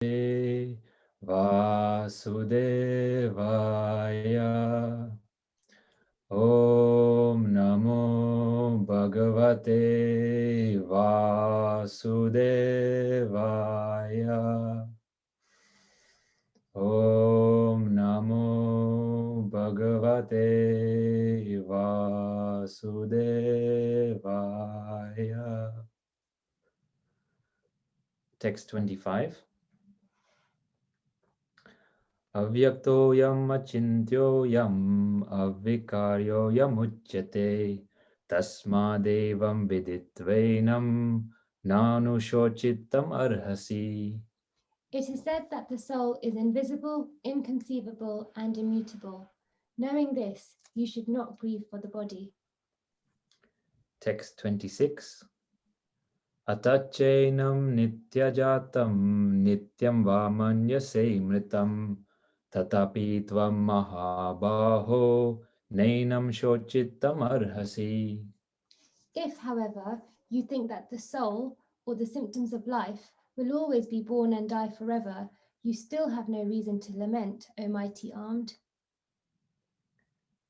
Vasudevaya. Om Namo Bhagavate Vasudevaya. Om Namo Bhagavate Vasudevaya. Text 25. Avyakto yam achintyo yam avikaryo yam uchyate tasmadevam viditvenam nanu shochitam arhasi. It is said that the soul is invisible, inconceivable, and immutable. Knowing this, you should not grieve for the body. Text 26. Atachainam nityajatam nityam vamanyase mritam tatapi tvam mahabaho nainam shochitam arhasi. If, however, you think that the soul, or the symptoms of life, will always be born and die forever, you still have no reason to lament, O mighty armed.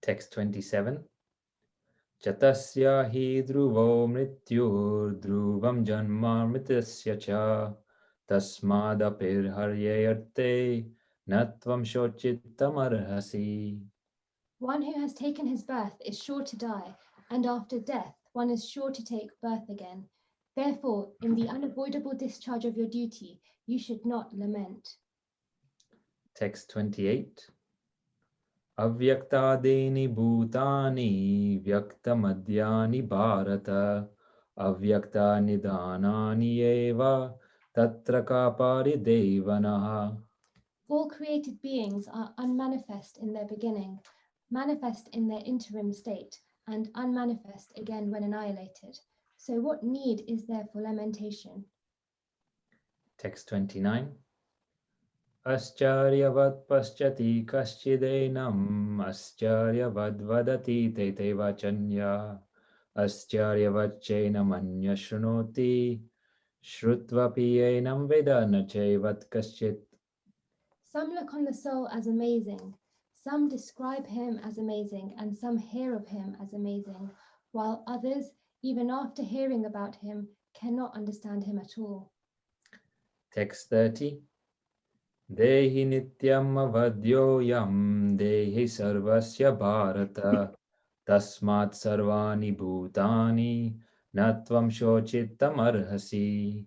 Text 27. Chatasya hi dhruvo mrityur dhruvam janma mritasya cha tasmadapir haryayarte natvam shochittam arhasi. One who has taken his birth is sure to die, and after death one is sure to take birth again. Therefore, in the unavoidable discharge of your duty, you should not lament. Text 28. Avyaktadini bhutani vyaktamadhyani bharata avyakta nidhanani eva tatra kapari devanaha. All created beings are unmanifest in their beginning, manifest in their interim state, and unmanifest again when annihilated. So what need is there for lamentation? Text 29. Ascharyavat paschati kaschidenam ascharyavat vadati te vachanya ascharyavat chainam anya shrunoti shrutvapi enam vedana chaivat kaschit. Some look on the soul as amazing, some describe him as amazing, and some hear of him as amazing, while others, even after hearing about him, cannot understand him at all. Text 30. Dehi nityam avadyoyam dehi sarvasya bharata tasmat sarvani bhutani natvam shochittam arhasi.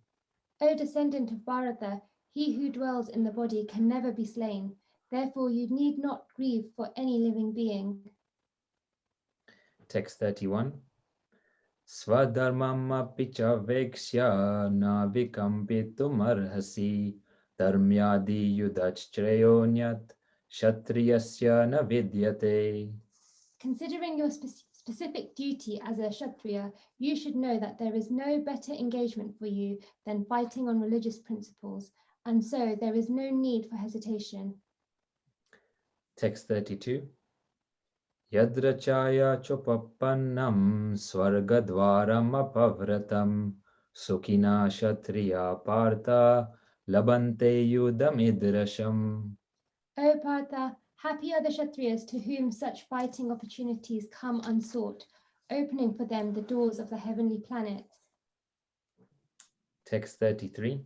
O descendant of Bharata, he who dwells in the body can never be slain. Therefore, you need not grieve for any living being. Text 31. Swadharmam apicha vekshya navikampitum arhasi dharmyadi yudachtrayonyat kshatriyasya na vidyate. Considering your specific duty as a Kshatriya, you should know that there is no better engagement for you than fighting on religious principles, and so there is no need for hesitation. Text 32. Yadrachaya chopapannam swargadvaram apavratam sukhina kshatriya partha labante yudamidrasham. O Partha, happy are the Kshatriyas to whom such fighting opportunities come unsought, opening for them the doors of the heavenly planets. Text 33.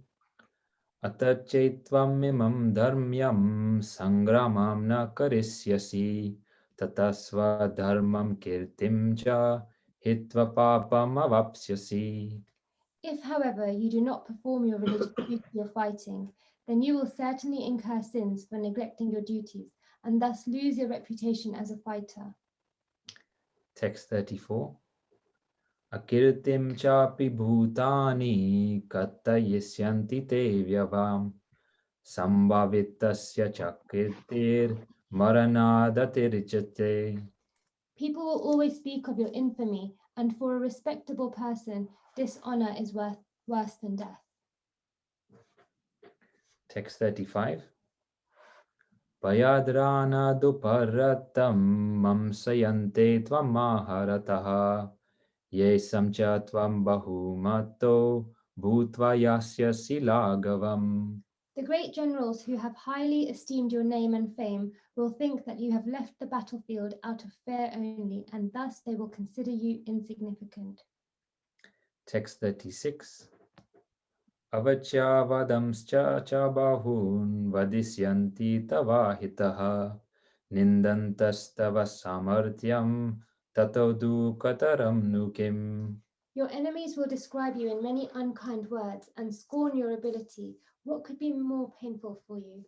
Atachaitvam imam dharmyam sangramam na karisyasi tatasva dharmam kirtim cha hitva papam avapsyasi. If, however, you do not perform your religious duty of fighting, then you will certainly incur sins for neglecting your duties and thus lose your reputation as a fighter. Text 34. Akirtim chapi bhutani katayisyanti te vyavam sambhavitasya chakirtir maranadatiricate. People will always speak of your infamy, and for a respectable person, dishonor is worse than death. Text 35. Payadrana duparatam mamsayante tvam maharataha ye samcha tvam bahumato bhutva yasyasi lagavam. The great generals who have highly esteemed your name and fame will think that you have left the battlefield out of fear only, and thus they will consider you insignificant. Text 36. Avachyavadamscha cha bahun vadisyanti tavahitaha nindantastava samarthyam tato dukataram nukim. Your enemies will describe you in many unkind words and scorn your ability. What could be more painful for you?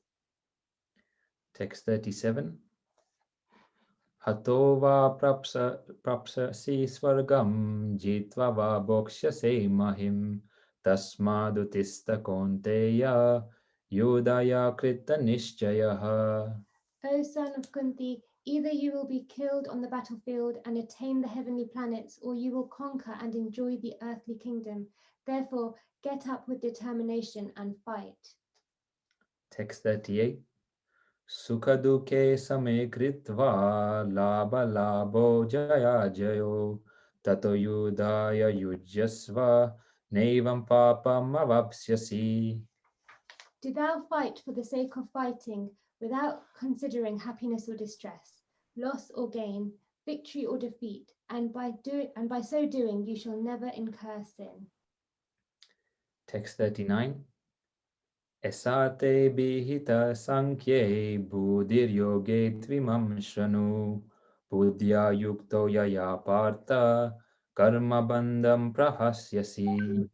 Text 37. Hato va prapsasi swargam jitva va bokshase mahim tasmadutista konteya yudaya krita nishchayaha. O son of Kunti, either you will be killed on the battlefield and attain the heavenly planets, or you will conquer and enjoy the earthly kingdom. Therefore, get up with determination and fight. Text 38. Sukhaduke same kritva labha labho jaya jayo tato yudaya yujyasva naivam papam avapsyasi. Do thou fight for the sake of fighting, without considering happiness or distress, loss or gain, victory or defeat, and by so doing you shall never incur sin. Text 39. Esate bihita sankhye buddhir yoge tvimam shranu buddhya yukto yaya partha karma bandham prahasyasi.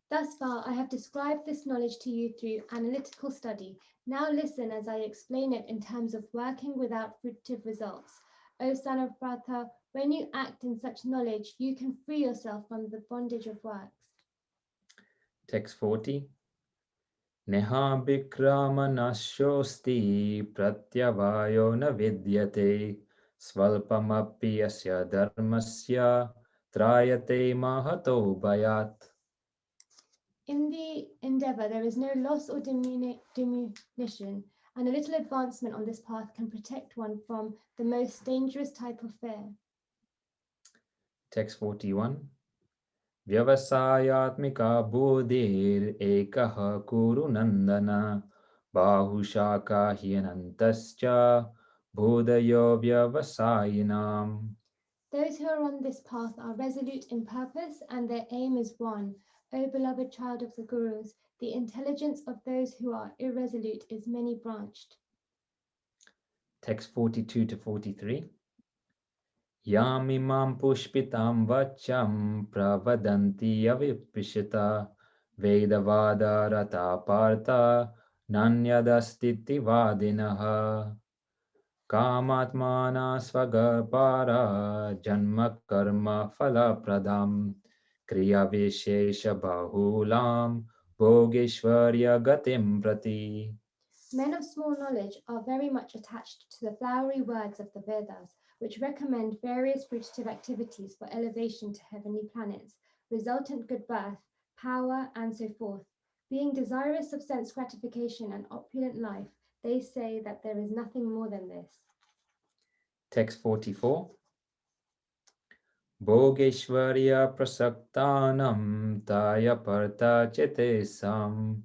Thus far, I have described this knowledge to you through analytical study. Now listen as I explain it in terms of working without fruitive results. O son of Pratha, when you act in such knowledge, you can free yourself from the bondage of works. Text 40. Neha bikrama nashosti pratyavayo na vidyate svalpamapi asya dharmasya trayate mahato bhayat. In the endeavor, there is no loss or diminution, and a little advancement on this path can protect one from the most dangerous type of fear. Text 41. Vyavasayatmika buddhir ekaha kuru nandana bahushaka hyanantascha bodhayo vyavasayinam. Those who are on this path are resolute in purpose, and their aim is one. O beloved child of the Gurus, the intelligence of those who are irresolute is many branched. Text 42 to 43. Yamimam pushpitam vacham pravadanti avipishita vedavada rata partha nanyadastiti vadinaha kamatmana svagapara janma karma falapradam kriya vishesha bahulam bhogeshwarya gatim prati. Men of small knowledge are very much attached to the flowery words of the Vedas, which recommend various fruitive activities for elevation to heavenly planets, resultant good birth, power, and so forth. Being desirous of sense gratification and opulent life, they say that there is nothing more than this. Text 44. Bhogeshwarya prasaktanam taya parta chetesam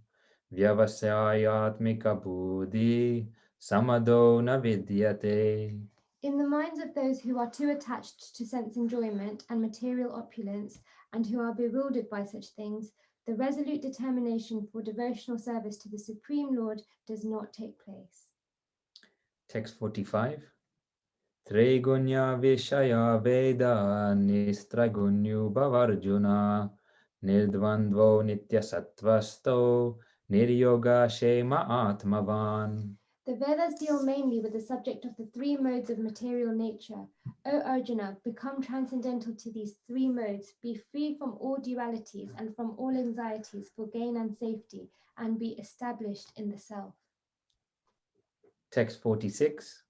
vyavasayatmika buddhi samado na vidyate. In the minds of those who are too attached to sense enjoyment and material opulence, and who are bewildered by such things, the resolute determination for devotional service to the Supreme Lord does not take place. Text 45. Trigunya vishaya veda nistragunyu bhavarjuna nirdvandvo nitya sattvasto niryoga shema atmavan. The Vedas deal mainly with the subject of the three modes of material nature. O Arjuna, become transcendental to these three modes, be free from all dualities and from all anxieties for gain and safety, and be established in the self. Text 46.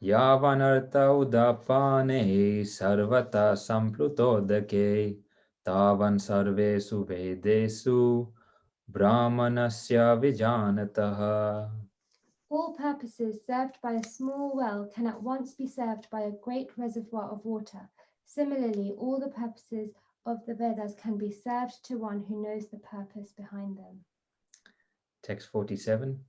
Yavanartha udapane sarvata samplutodake tavan sarvesu vedesu brahmanasya vijanataha. All purposes served by a small well can at once be served by a great reservoir of water. Similarly, all the purposes of the Vedas can be served to one who knows the purpose behind them. Text 47.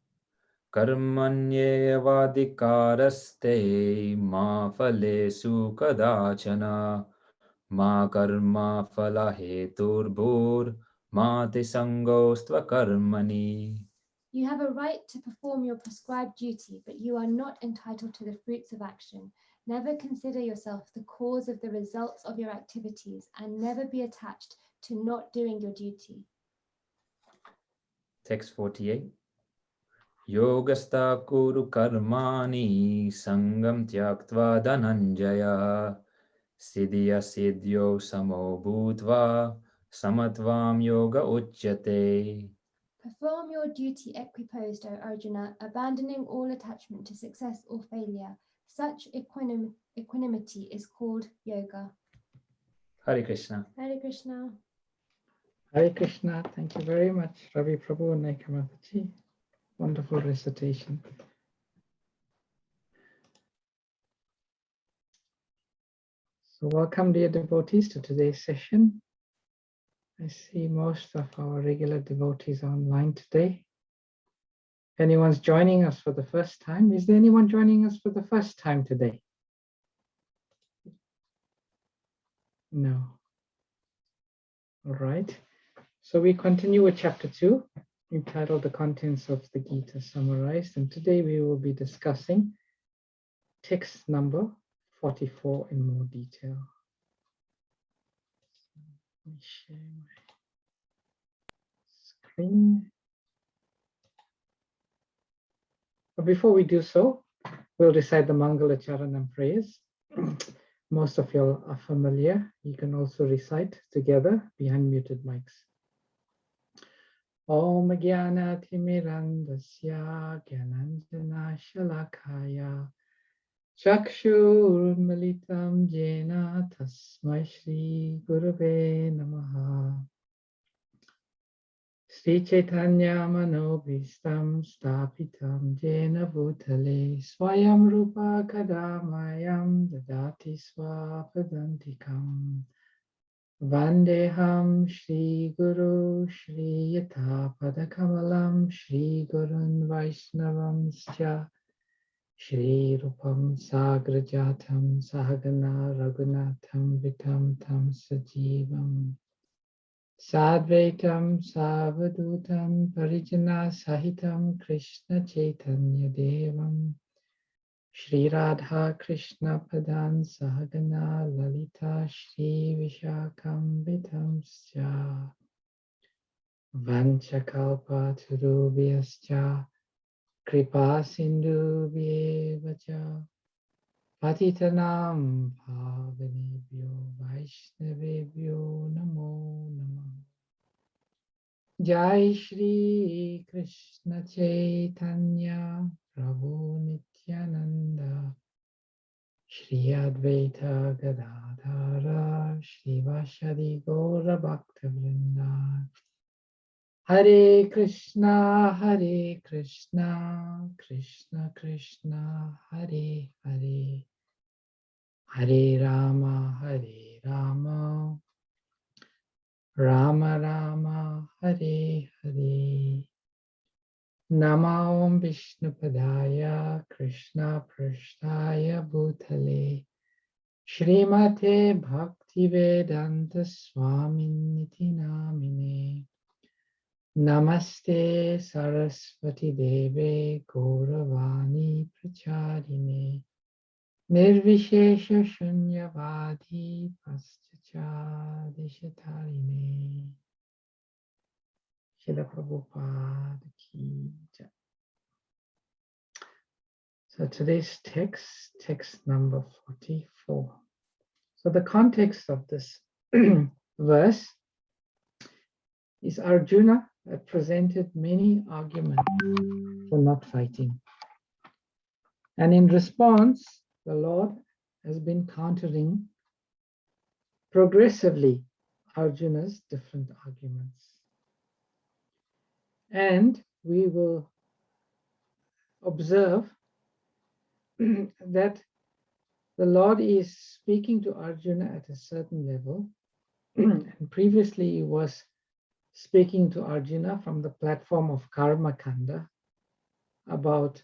Karmanyevadikaraste ma phalesu kadachana ma karma phala heturbhur ma te sangostva karmani. You have a right to perform your prescribed duty, but you are not entitled to the fruits of action. Never consider yourself the cause of the results of your activities, and never be attached to not doing your duty. Text 48. Yogastha kuru karmani sangam tyaktva dhananjaya siddhya siddhyo samo bhutva samatvam yoga uchyate. Perform your duty equiposed, O Arjuna, abandoning all attachment to success or failure. Such equanimity is called yoga. Hare Krishna. Hare Krishna. Hare Krishna. Thank you very much, Ravi Prabhu and Naika Mataji. Wonderful recitation. So welcome, dear devotees, to today's session. I see most of our regular devotees online today. If anyone's joining us for the first time, is there anyone joining us for the first time today? No. All right. So we continue with chapter 2, entitled The Contents of the Gita Summarized. And today we will be discussing text number 44 in more detail. Let me share my screen. But before we do so, we'll recite the Mangala Charanam prayers. Most of you are familiar. You can also recite together behind muted mics. Om Jnana Timirandasya Gyananjana Shalakaya Chakshur Malitam Jena Tasmai Shri Gurave Namaha Sri Chaitanya Manobhistam Stapitam Jena Bhutale Swayam Rupa Kadamayam Dadati Swapadantikam Vandeham Shri Guru Shri Yatha Padakamalam Shri Gurun Vaishnavamscha Shri Rupam Sagrajatam Sahagana Raghunatham Vitam Tam Sajivam Sadvaitam Savadutam Parijana Sahitam Krishna Chaitanya Devam Shri Radha Krishna Padan Sahagana Lalita Shri Vishakam Vitamsya Vanchakalpa Turubhyascha Kripa Sindhubhyevacha Patitanam Pavanebhyo Vaishnavebhyo Namo Namah Jai Shri Krishna Chaitanya Prabhu Nityananda Shri Advaita Gadadhara Shri Vashadi Gaura Bhakta Vrinda Hare Krishna Krishna Krishna Hare Hare Hare Rama Rama Rama Hare Hare Nama Om Vishnupadaya Krishna Prasthaya Bhutale Shrimate Bhaktivedanta Swaminiti Namine Namaste Saraswati Deve Gauravani Pracharine Nirvishesha Shunyavadi Paschacha Dishatarine Srila Prabhupada Ki Jai. So today's text number 44. So the context of this verse is Arjuna presented many arguments for not fighting. And in response, the Lord has been countering progressively Arjuna's different arguments. And we will observe that the Lord is speaking to Arjuna at a certain level. And previously he was speaking to Arjuna from the platform of Karma Kanda about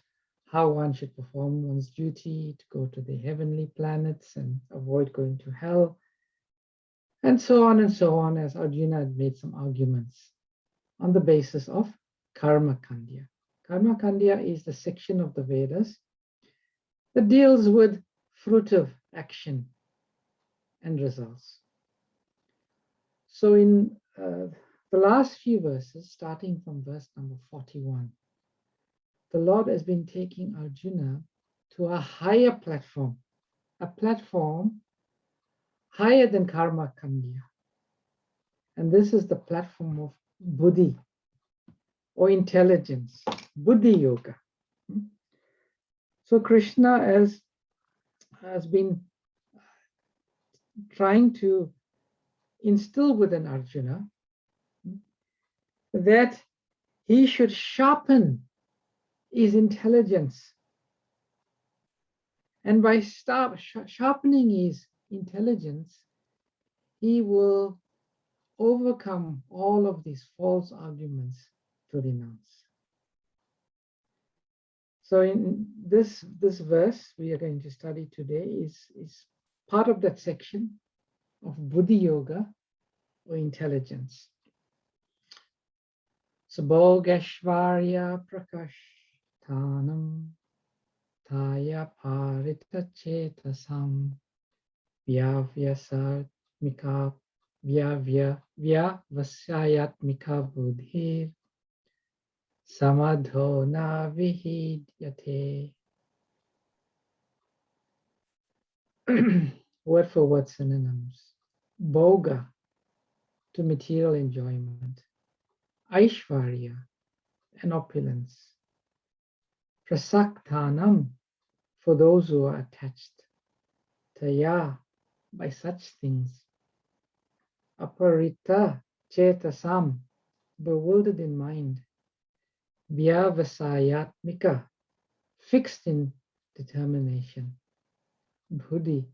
how one should perform one's duty to go to the heavenly planets and avoid going to hell, and so on, as Arjuna had made some arguments on the basis of Karma Kandya. Karma Kandya is the section of the Vedas that deals with fruitive action and results. So in the last few verses, starting from verse number 41, the Lord has been taking Arjuna to a higher platform, a platform higher than Karma Kandya. And this is the platform of Buddhi or intelligence, Buddhi Yoga. So Krishna has been trying to instill within Arjuna that he should sharpen his intelligence. And by sharpening his intelligence, he will overcome all of these false arguments to renounce. So in this verse we are going to study today is part of that section of Buddhi Yoga or intelligence. So Bhogashvarya Prakashtanam Taya Parita Chetasam Vyavasyatmika Vyavasyatmika Buddhir Samadho na vihidyate. Word for word synonyms. Bhoga, to material enjoyment. Aishvarya, an opulence. Prasaktanam, for those who are attached. Taya, by such things. Aparita chetasam, bewildered in mind. Vyavasayatmika, fixed in determination. Buddhi,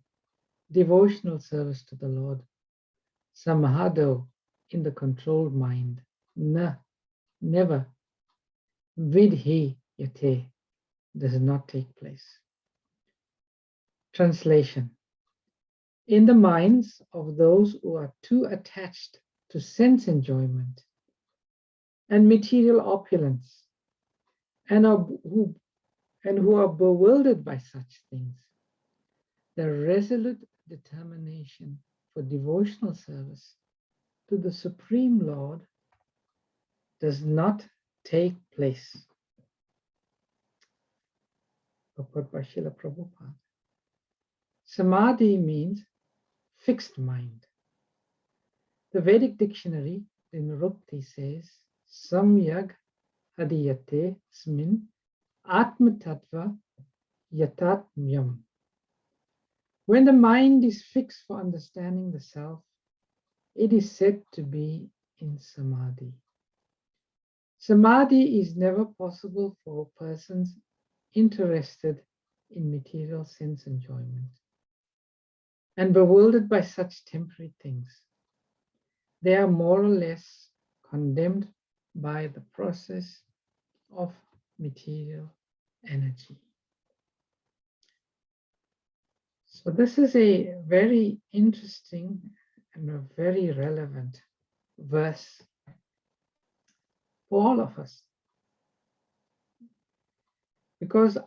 devotional service to the Lord. Samahado, in the controlled mind. Na, never. Vidhi yate, does not take place. Translation. In the minds of those who are too attached to sense enjoyment and material opulence, and who are bewildered by such things, the resolute determination for devotional service to the Supreme Lord does not take place. Purport by Srila Prabhupada. Samadhi means fixed mind. The Vedic dictionary in Rukti says, Samyag adiyate smin atmatattva yatatmyam. When the mind is fixed for understanding the self, it is said to be in Samadhi. Samadhi is never possible for persons interested in material sense enjoyment and bewildered by such temporary things. They are more or less condemned by the process of material energy. So this is a very interesting and a very relevant verse for all of us. Because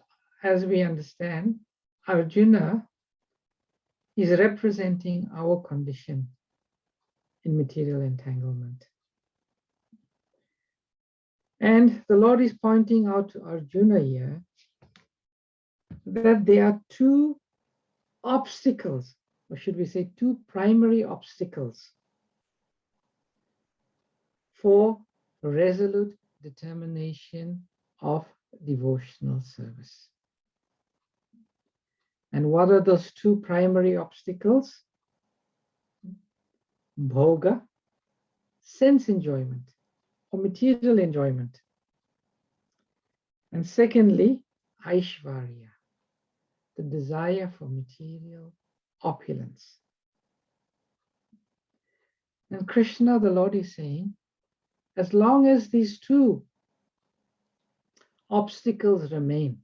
as we understand, Arjuna is representing our condition in material entanglement. And the Lord is pointing out to Arjuna here that there are two obstacles, or should we say two primary obstacles for resolute determination of devotional service. And what are those two primary obstacles? Bhoga, sense enjoyment or material enjoyment. And secondly, Aishvarya, the desire for material opulence. And Krishna, the Lord, is saying as long as these two obstacles remain,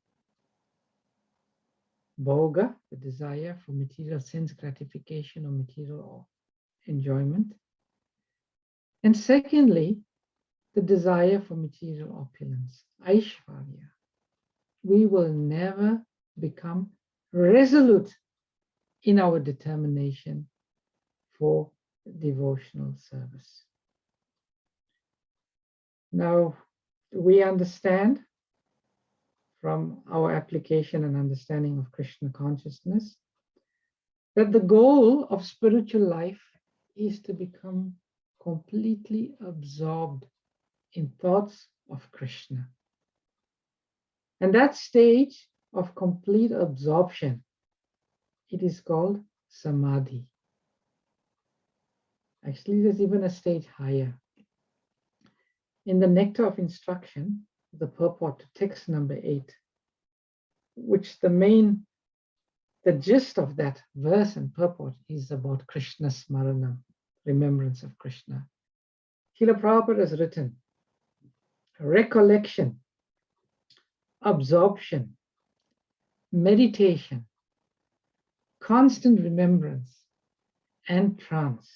bhoga, the desire for material sense gratification or material enjoyment, and secondly, the desire for material opulence, aishvarya, we will never become resolute in our determination for devotional service. Now, we understand from our application and understanding of Krishna consciousness that the goal of spiritual life is to become completely absorbed in thoughts of Krishna. And that stage of complete absorption, it is called samadhi. Actually, there's even a stage higher. In the Nectar of Instruction, the purport to text number 8, which the gist of that verse and purport is about Krishna Smaranam, remembrance of Krishna. Srila Prabhupada has written, recollection, absorption, meditation, constant remembrance, and trance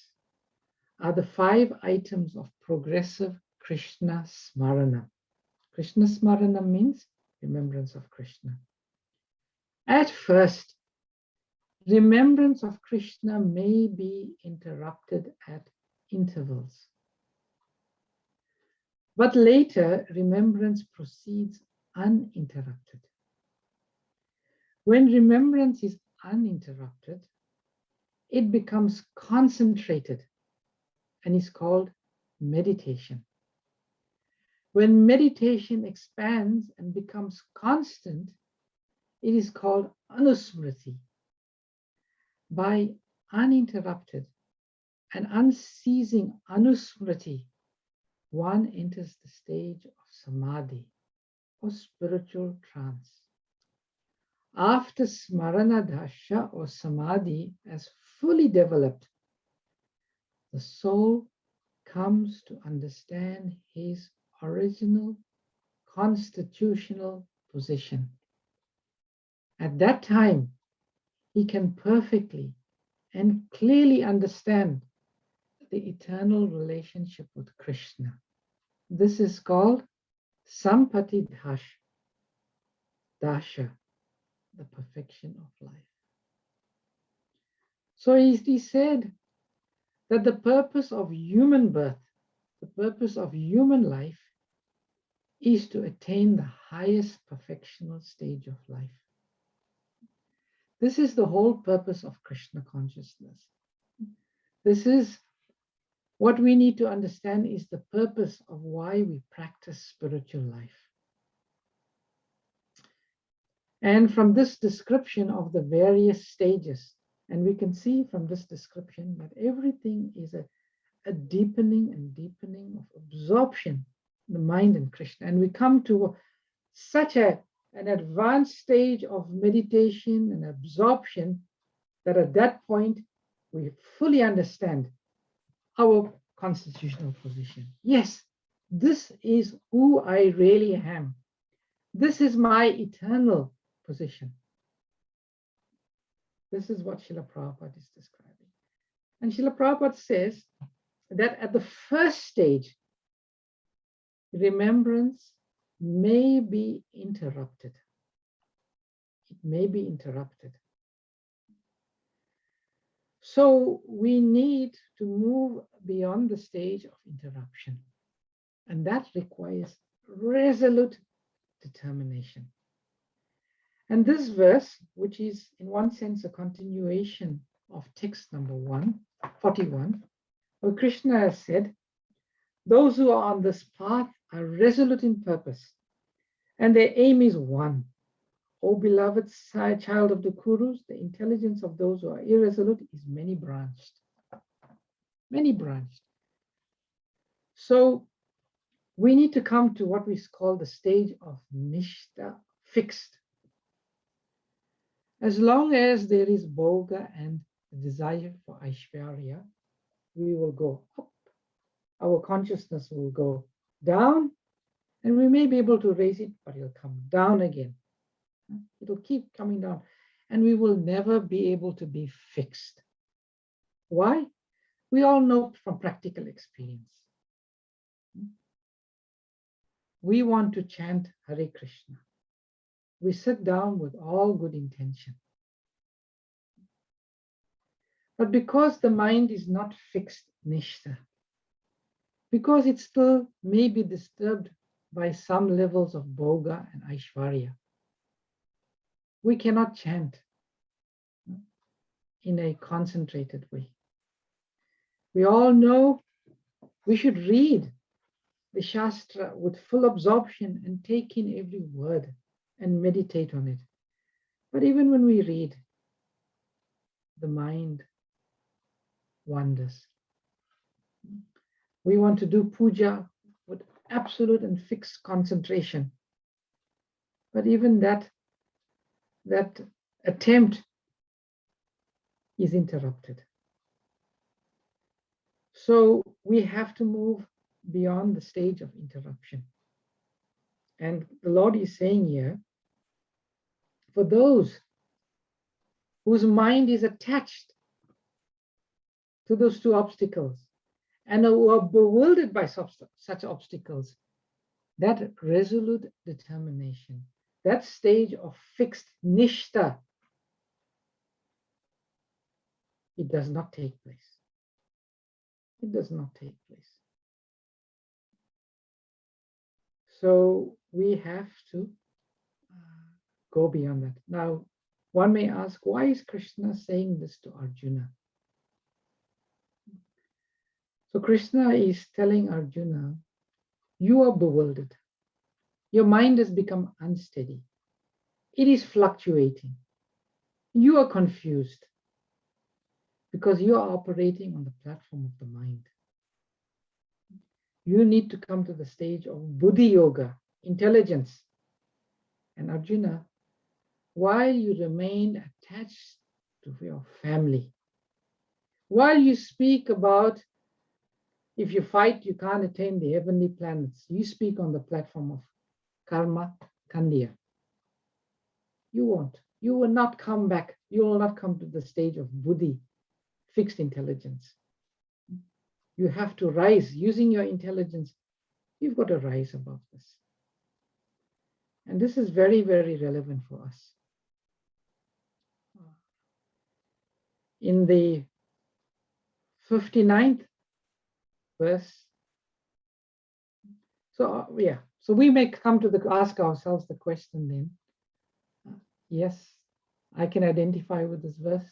are the 5 items of progressive Krishna Smarana. Krishna Smarana means remembrance of Krishna. At first, remembrance of Krishna may be interrupted at intervals. But later, remembrance proceeds uninterrupted. When remembrance is uninterrupted, it becomes concentrated and is called meditation. When meditation expands and becomes constant, it is called anusmriti. By uninterrupted and unceasing anusmriti, one enters the stage of samadhi or spiritual trance. After smarana dasha or samadhi has fully developed, the soul comes to understand his original constitutional position. At that time, he can perfectly and clearly understand the eternal relationship with Krishna. This is called Sampati Dasha, the perfection of life. So he said that the purpose of human birth, the purpose of human life, is to attain the highest perfectional stage of life. This is the whole purpose of Krishna consciousness. This is what we need to understand is the purpose of why we practice spiritual life. And from this description of the various stages, and we can see from this description that everything is a deepening and deepening of absorption in the mind in Krishna. And we come to such an advanced stage of meditation and absorption that at that point we fully understand our constitutional position. Yes, this is who I really am. This is my eternal position. This is what Srila Prabhupada is describing. And Srila Prabhupada says that at the first stage, remembrance may be interrupted. It may be interrupted. So we need to move beyond the stage of interruption. And that requires resolute determination. And this verse, which is in one sense a continuation of text number 41, where Krishna has said, those who are on this path are resolute in purpose, and their aim is one. O beloved child of the Kurus, the intelligence of those who are irresolute is many branched. Many branched. So we need to come to what we call the stage of nishta, fixed. As long as there is bhoga and desire for aishvarya, we will go up our consciousness will go down, and we may be able to raise it, but it'll come down again. It'll keep coming down, and we will never be able to be fixed. Why? We all know from practical experience. We want to chant Hare Krishna. We sit down with all good intention. But because the mind is not fixed, nishta, because it still may be disturbed by some levels of bhoga and aishvarya, we cannot chant in a concentrated way. We all know we should read the Shastra with full absorption and take in every word and meditate on it. But even when we read, the mind wanders. We want to do puja with absolute and fixed concentration. But even that attempt is interrupted. So we have to move beyond the stage of interruption. And the Lord is saying here, for those whose mind is attached to those two obstacles and who are bewildered by such obstacles, that resolute determination, that stage of fixed nishta, it does not take place. It does not take place. So we have to go beyond that. Now, one may ask, why is Krishna saying this to Arjuna? So Krishna is telling Arjuna, you are bewildered. Your mind has become unsteady. It is fluctuating. You are confused because you are operating on the platform of the mind. You need to come to the stage of buddhi yoga, intelligence. And Arjuna, while you remain attached to your family, while you speak about if you fight, you can't attain the heavenly planets, you speak on the platform of karma, kandya. You won't. You will not come back. You will not come to the stage of buddhi, fixed intelligence. You have to rise using your intelligence. You've got to rise above this. And this is very, very relevant for us. In the 59th verse, so we may come to ask ourselves the question then, yes, I can identify with this verse.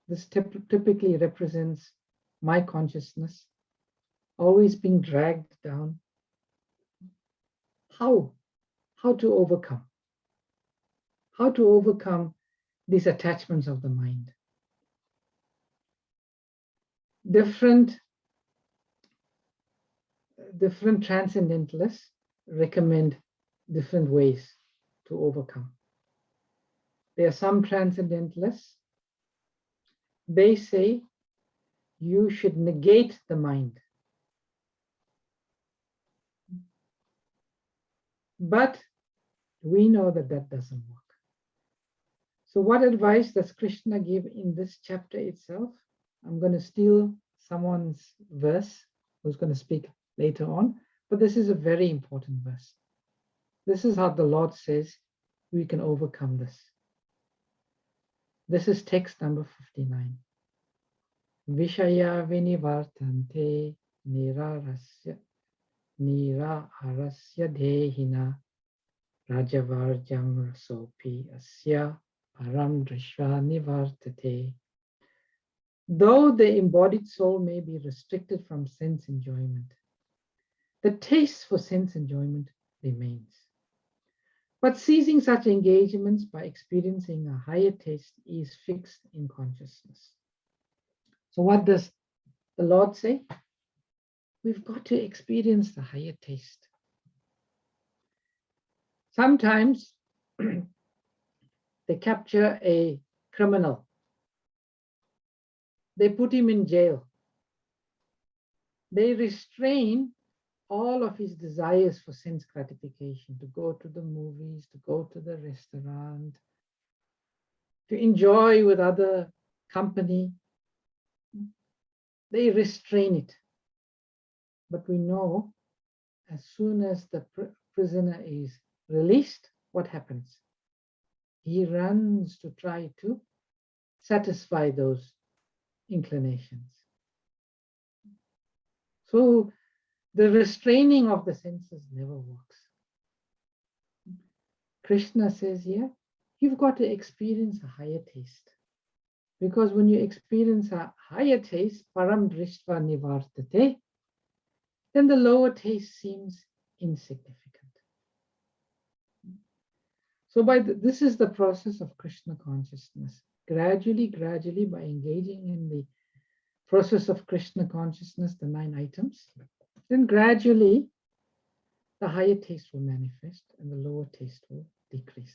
This typically represents my consciousness, always being dragged down. How to overcome? How to overcome these attachments of the mind? Different transcendentalists recommend different ways to overcome. There are some transcendentalists, they say you should negate the mind. But we know that that doesn't work. So what advice does Krishna give in this chapter itself? I'm going to steal someone's verse who's going to speak later on, but this is a very important verse. This is how the Lord says we can overcome this. This is text number 59. Vishaya vinivartante nirarasya dehina rajavarjam rasopi asya param drishva nivartate. Though the embodied soul may be restricted from sense enjoyment, the taste for sense enjoyment remains. But ceasing such engagements by experiencing a higher taste is fixed in consciousness. So what does the Lord say? We've got to experience the higher taste. Sometimes they capture a criminal. They put him in jail. they restrain all of his desires for sense gratification, to go to the movies, to go to the restaurant, to enjoy with other company. They restrain it. But we know as soon as the prisoner is released, what happens? He runs to try to satisfy those inclinations. So the restraining of the senses never works. Krishna says here, you've got to experience a higher taste. Because when you experience a higher taste, param drishtva nivartate, then the lower taste seems insignificant. So this is the process of Krishna consciousness. Gradually, by engaging in the process of Krishna consciousness, the 9 items, then gradually the higher taste will manifest and the lower taste will decrease.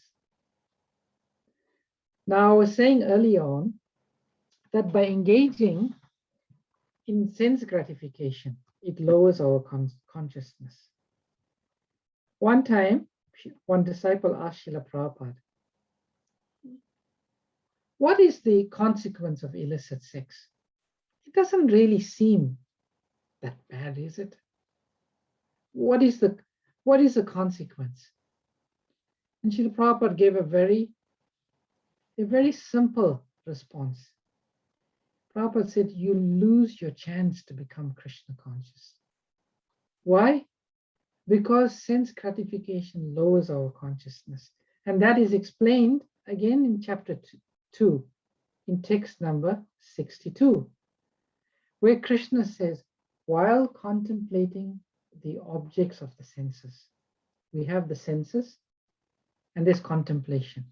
Now, I was saying earlier on that by engaging in sense gratification, it lowers our consciousness. One time, one disciple asked Srila Prabhupada, what is the consequence of illicit sex? It doesn't really seem that bad, is it? What is the consequence? And Srila Prabhupada gave a very simple response. Prabhupada said, you lose your chance to become Krishna conscious. Why? Because sense gratification lowers our consciousness. And that is explained again in chapter 2, in text number 62, where Krishna says, while contemplating the objects of the senses, we have the senses and there's contemplation.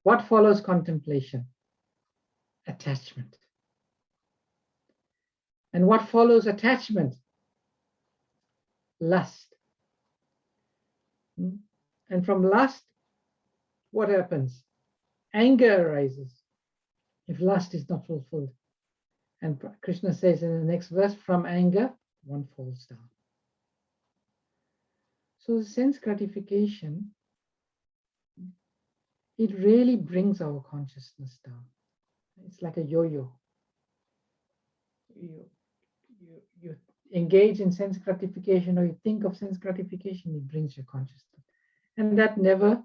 What follows contemplation? Attachment. And what follows attachment? Lust. And from lust, what happens? Anger arises if lust is not fulfilled. And Krishna says in the next verse, from anger, one falls down. So the sense gratification, it really brings our consciousness down. It's like a yo-yo. You engage in sense gratification or you think of sense gratification, it brings your consciousness. And that never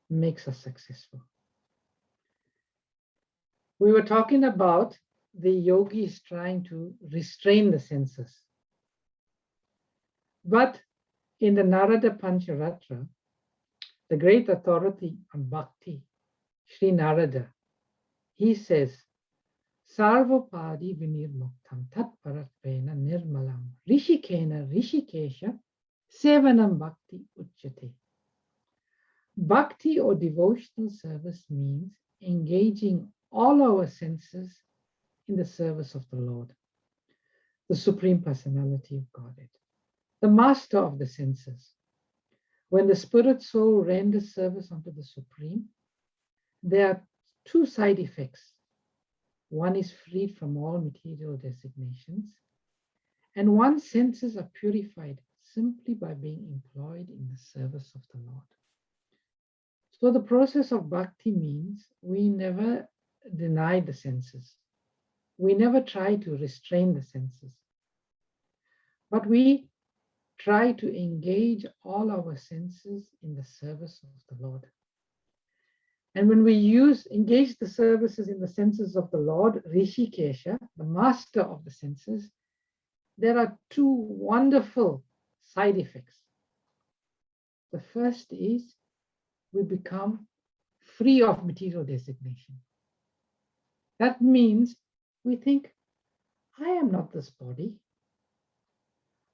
makes us successful. We were talking about the yogis trying to restrain the senses. But in the Narada Pancharatra, the great authority on bhakti, Sri Narada, he says, Sarvapadi vinirmuktam tat paratvena nirmalam rishikena rishikesha sevanam bhakti uchyate. Bhakti or devotional service means engaging all our senses in the service of the Lord, the Supreme Personality of Godhead, the master of the senses. When the spirit soul renders service unto the Supreme, there are 2 side effects. One is freed from all material designations, and one's senses are purified simply by being employed in the service of the Lord. So the process of bhakti means we never deny the senses. We never try to restrain the senses, but we try to engage all our senses in the service of the Lord. And when we engage the services in the senses of the Lord, Rishikesha, the master of the senses, there are 2 wonderful side effects. The first is we become free of material designation. That means we think, I am not this body.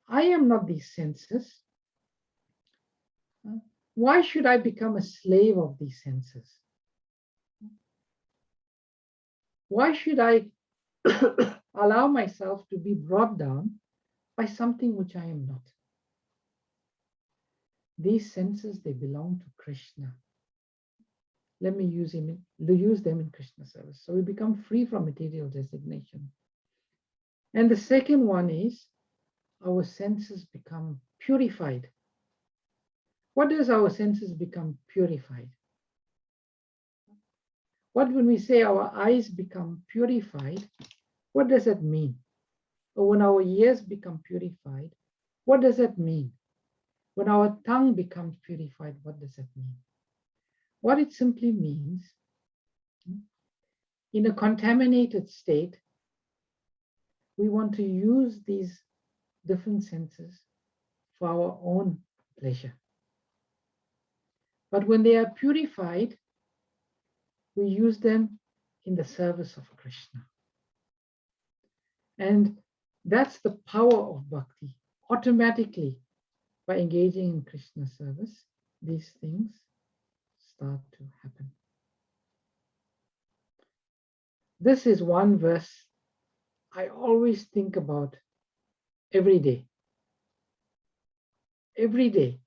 I am not these senses. Why should I become a slave of these senses? Why should I allow myself to be brought down by something which I am not? These senses, they belong to Krishna. Let me use them in Krishna service. So we become free from material designation. And the second one is our senses become purified. What does our senses become purified? What when we say our eyes become purified, what does that mean? Or when our ears become purified, what does that mean? When our tongue becomes purified, what does that mean? What it simply means, in a contaminated state, we want to use these different senses for our own pleasure. But when they are purified, we use them in the service of Krishna. And that's the power of bhakti. Automatically, by engaging in Krishna service, these things start to happen. This is one verse I always think about every day. Every day.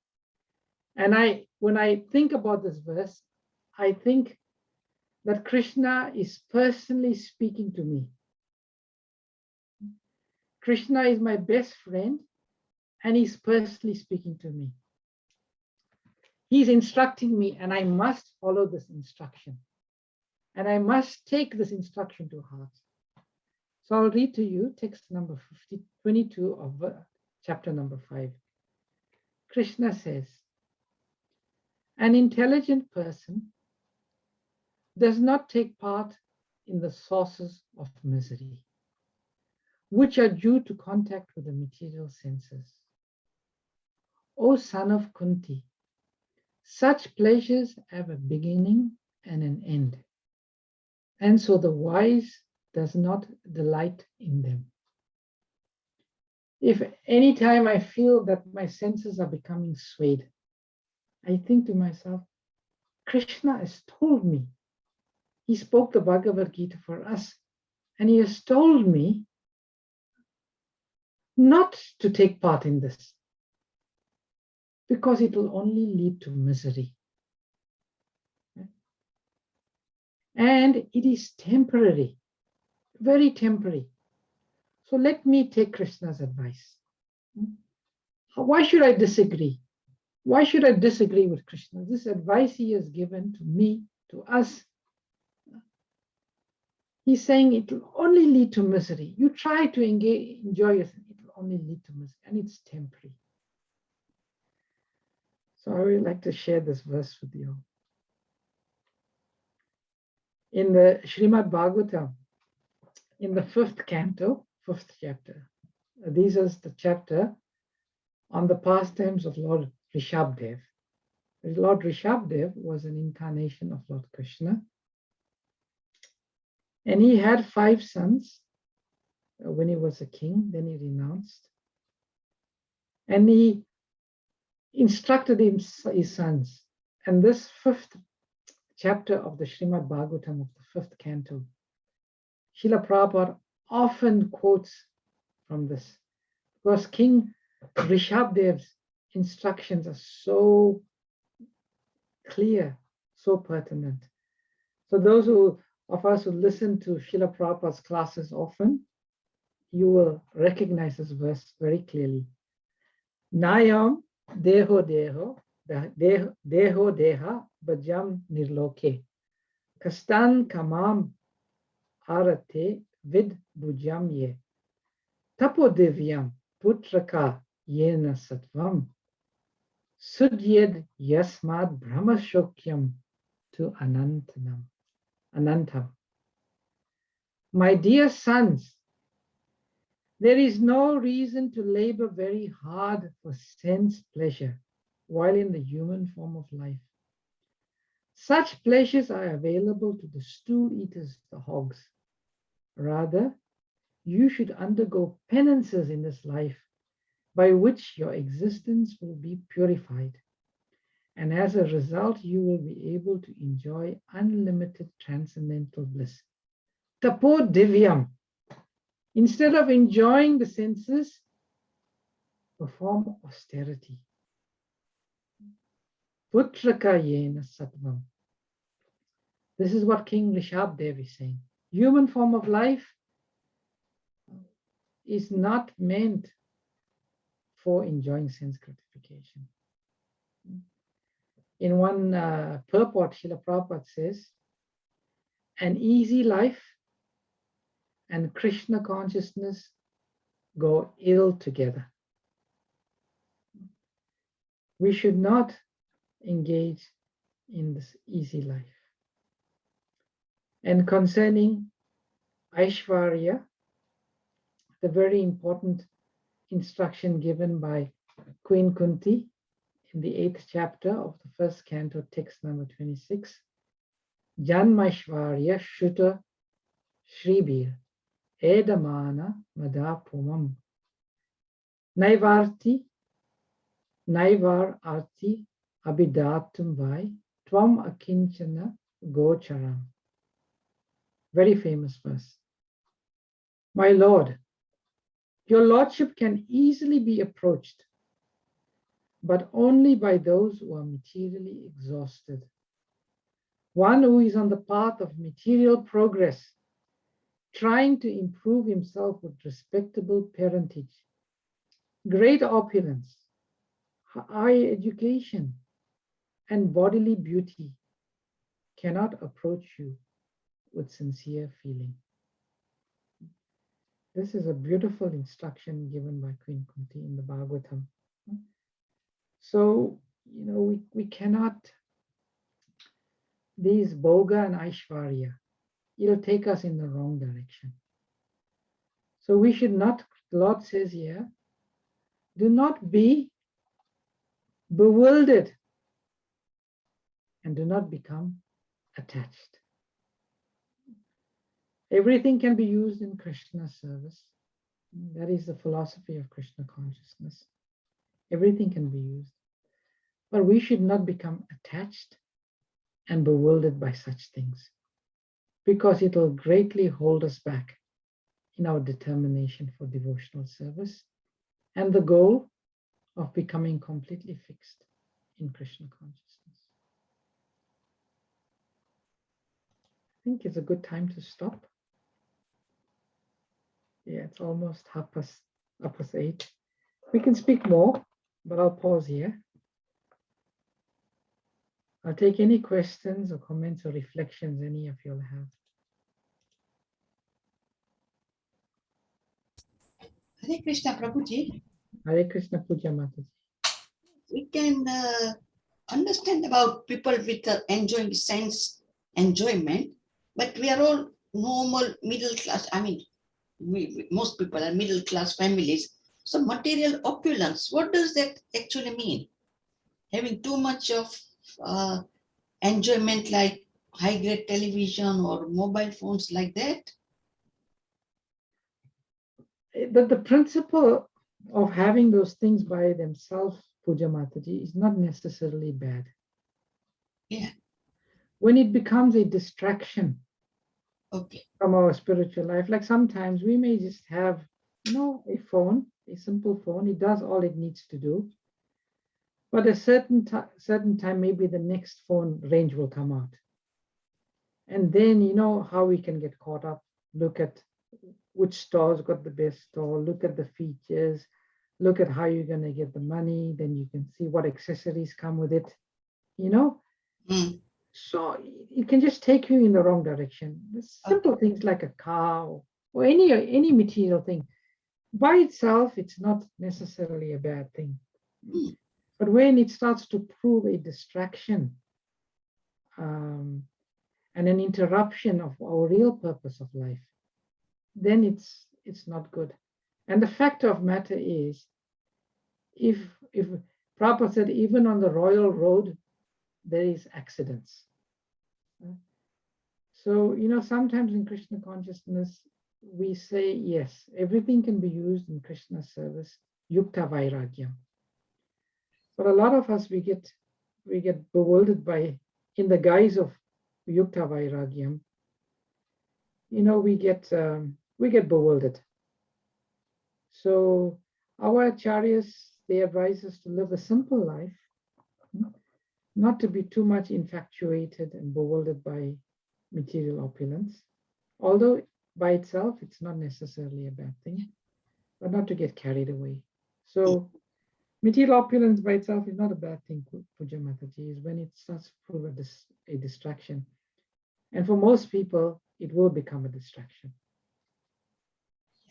And when I think about this verse, I think that Krishna is personally speaking to me. Krishna is my best friend, and he's personally speaking to me. He's instructing me, and I must follow this instruction. And I must take this instruction to heart. So I'll read to you text number 22 of chapter number 5. Krishna says, an intelligent person does not take part in the sources of misery, which are due to contact with the material senses. O son of Kunti, such pleasures have a beginning and an end, and so the wise does not delight in them. If any time I feel that my senses are becoming swayed, I think to myself, Krishna has told me. He spoke the Bhagavad Gita for us, and he has told me not to take part in this, because it will only lead to misery. And it is temporary, very temporary. So let me take Krishna's advice. Why should I disagree? Why should I disagree with Krishna? This advice he has given to me, to us, he's saying it will only lead to misery. You try to enjoy yourself, it will only lead to misery, and it's temporary. So I would like to share this verse with you. In the Srimad Bhagavatam, in the 5th canto, 5th chapter, this is the chapter on the pastimes of Lord Rishabdev. Lord Rishabdev was an incarnation of Lord Krishna. And he had 5 sons when he was a king, then he renounced. And he instructed his sons. And this 5th chapter of the Srimad Bhagavatam of the 5th canto, Srila Prabhupada often quotes from this, because King Rishabdev's instructions are so clear, so pertinent. So those of us who listen to Srila Prabhupada's classes often, you will recognize this verse very clearly. Nayam deho deha bhajam nirloke kastan kamam arate vid bhujam ye tapo devyam putraka yena satvam sudyed yasmad brahmashokyam to anantam. My dear sons, there is no reason to labor very hard for sense pleasure while in the human form of life. Such pleasures are available to the stool eaters, the hogs. Rather, you should undergo penances in this life by which your existence will be purified. And as a result, you will be able to enjoy unlimited transcendental bliss. Tapo divyam. Instead of enjoying the senses, perform austerity. Putraka yena sattvam. This is what King Rishabdev is saying. Human form of life is not meant for enjoying sense gratification. In one purport, Srila Prabhupada says, an easy life and Krishna consciousness go ill together. We should not engage in this easy life. And concerning Aishwarya, the very important instruction given by Queen Kunti in the 8th chapter of the first canto, text number 26, Janmaishwarya Shuta Shribir Edamana Madapumam Naivarti Naivar Arti Abidatum Vai Tvam Akinchana Gocharam. Very famous verse. My Lord, your Lordship can easily be approached, but only by those who are materially exhausted. One who is on the path of material progress, trying to improve himself with respectable parentage, great opulence, high education, and bodily beauty, cannot approach you with sincere feeling. This is a beautiful instruction given by Queen Kunti in the Bhagavatam. So, we cannot, these Bhoga and Aishwarya, it'll take us in the wrong direction. So we should not, the Lord says here, do not be bewildered and do not become attached. Everything can be used in Krishna service. That is the philosophy of Krishna consciousness. Everything can be used. But we should not become attached and bewildered by such things, because it will greatly hold us back in our determination for devotional service and the goal of becoming completely fixed in Krishna consciousness. I think it's a good time to stop. Yeah, it's almost 8:30. We can speak more, but I'll pause here. I'll take any questions or comments or reflections any of you will have. Hare Krishna, Prabhuji. Hare Krishna, Puja Mataji. We can understand about people with enjoying sense enjoyment, but we are all normal middle class. I mean, most people are middle class families. So material opulence, what does that actually mean? Having too much of enjoyment like high-grade television or mobile phones like that? The principle of having those things by themselves, Puja Mataji, is not necessarily bad. Yeah. When it becomes a distraction from our spiritual life, like sometimes we may just have, a phone, a simple phone, it does all it needs to do. But a certain time, maybe the next phone range will come out. And then how we can get caught up, look at which store's got the best store, look at the features, look at how you're going to get the money, then you can see what accessories come with it, So it can just take you in the wrong direction. The simple things like a car or any material thing, by itself, it's not necessarily a bad thing. But when it starts to prove a distraction and an interruption of our real purpose of life, then it's not good. And the fact of matter is, if Prabhupada said, even on the royal road, there is accidents. So, sometimes in Krishna consciousness, we say, yes, everything can be used in Krishna service, yukta vairagyam. But a lot of us, we get bewildered by, in the guise of yukta vairagyam, we get bewildered. So our acharyas, they advise us to live a simple life, not to be too much infatuated and bewildered by material opulence, although by itself, it's not necessarily a bad thing, but not to get carried away. So Material opulence by itself is not a bad thing, Puja Mataji, is when it starts to prove a distraction. And for most people, it will become a distraction.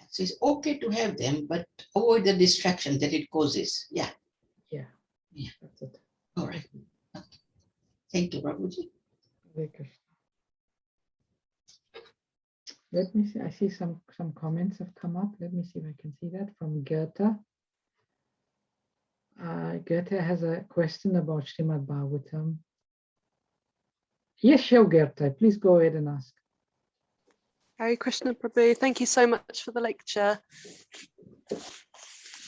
So it's okay to have them, but avoid the distraction that it causes. Yeah. Yeah. Yeah. That's it. All right. Okay. Thank you, Prabhuji. Hare Krishna. Let me see. I see some comments have come up. Let me see if I can see that from Goethe. Goethe has a question about Srimad Bhagavatam. Yes, sure, Goethe. Please go ahead and ask. Hare Krishna Prabhu, thank you so much for the lecture.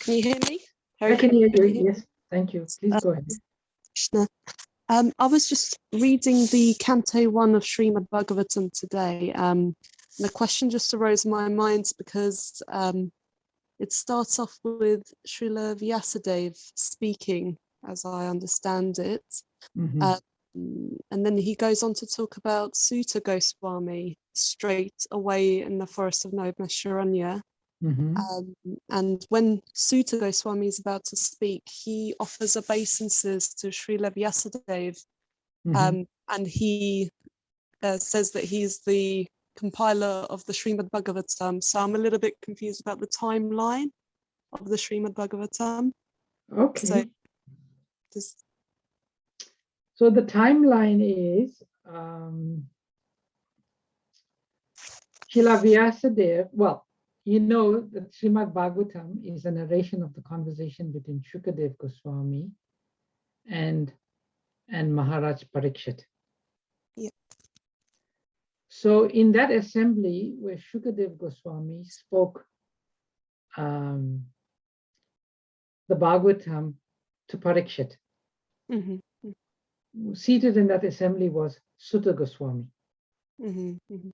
Can you hear me? I can hear you. Yes, thank you. Please go ahead. Krishna. I was just reading the Canto 1 of Srimad Bhagavatam today. The question just arose in my mind because it starts off with Srila Vyasadeva speaking, as I understand it. Mhm. And then he goes on to talk about Sutta Goswami straight away in the forest of Naimisharanya. Mhm. And when Sutta Goswami is about to speak, he offers obeisances to Srila Vyasadeva. Mhm. And he says that he's the compiler of the Srimad Bhagavatam. So I'm a little bit confused about the timeline of the Srimad Bhagavatam. Okay. So So the timeline is Srila Vyasadeva. Well, you know that Srimad Bhagavatam is a narration of the conversation between Shukadev Goswami and Maharaj Parikshit. Yeah. So in that assembly where Shukadev Goswami spoke the Bhagavatam to Parikshit, Mm-hmm. seated in that assembly was Sutta Goswami. Mm-hmm. Mm-hmm.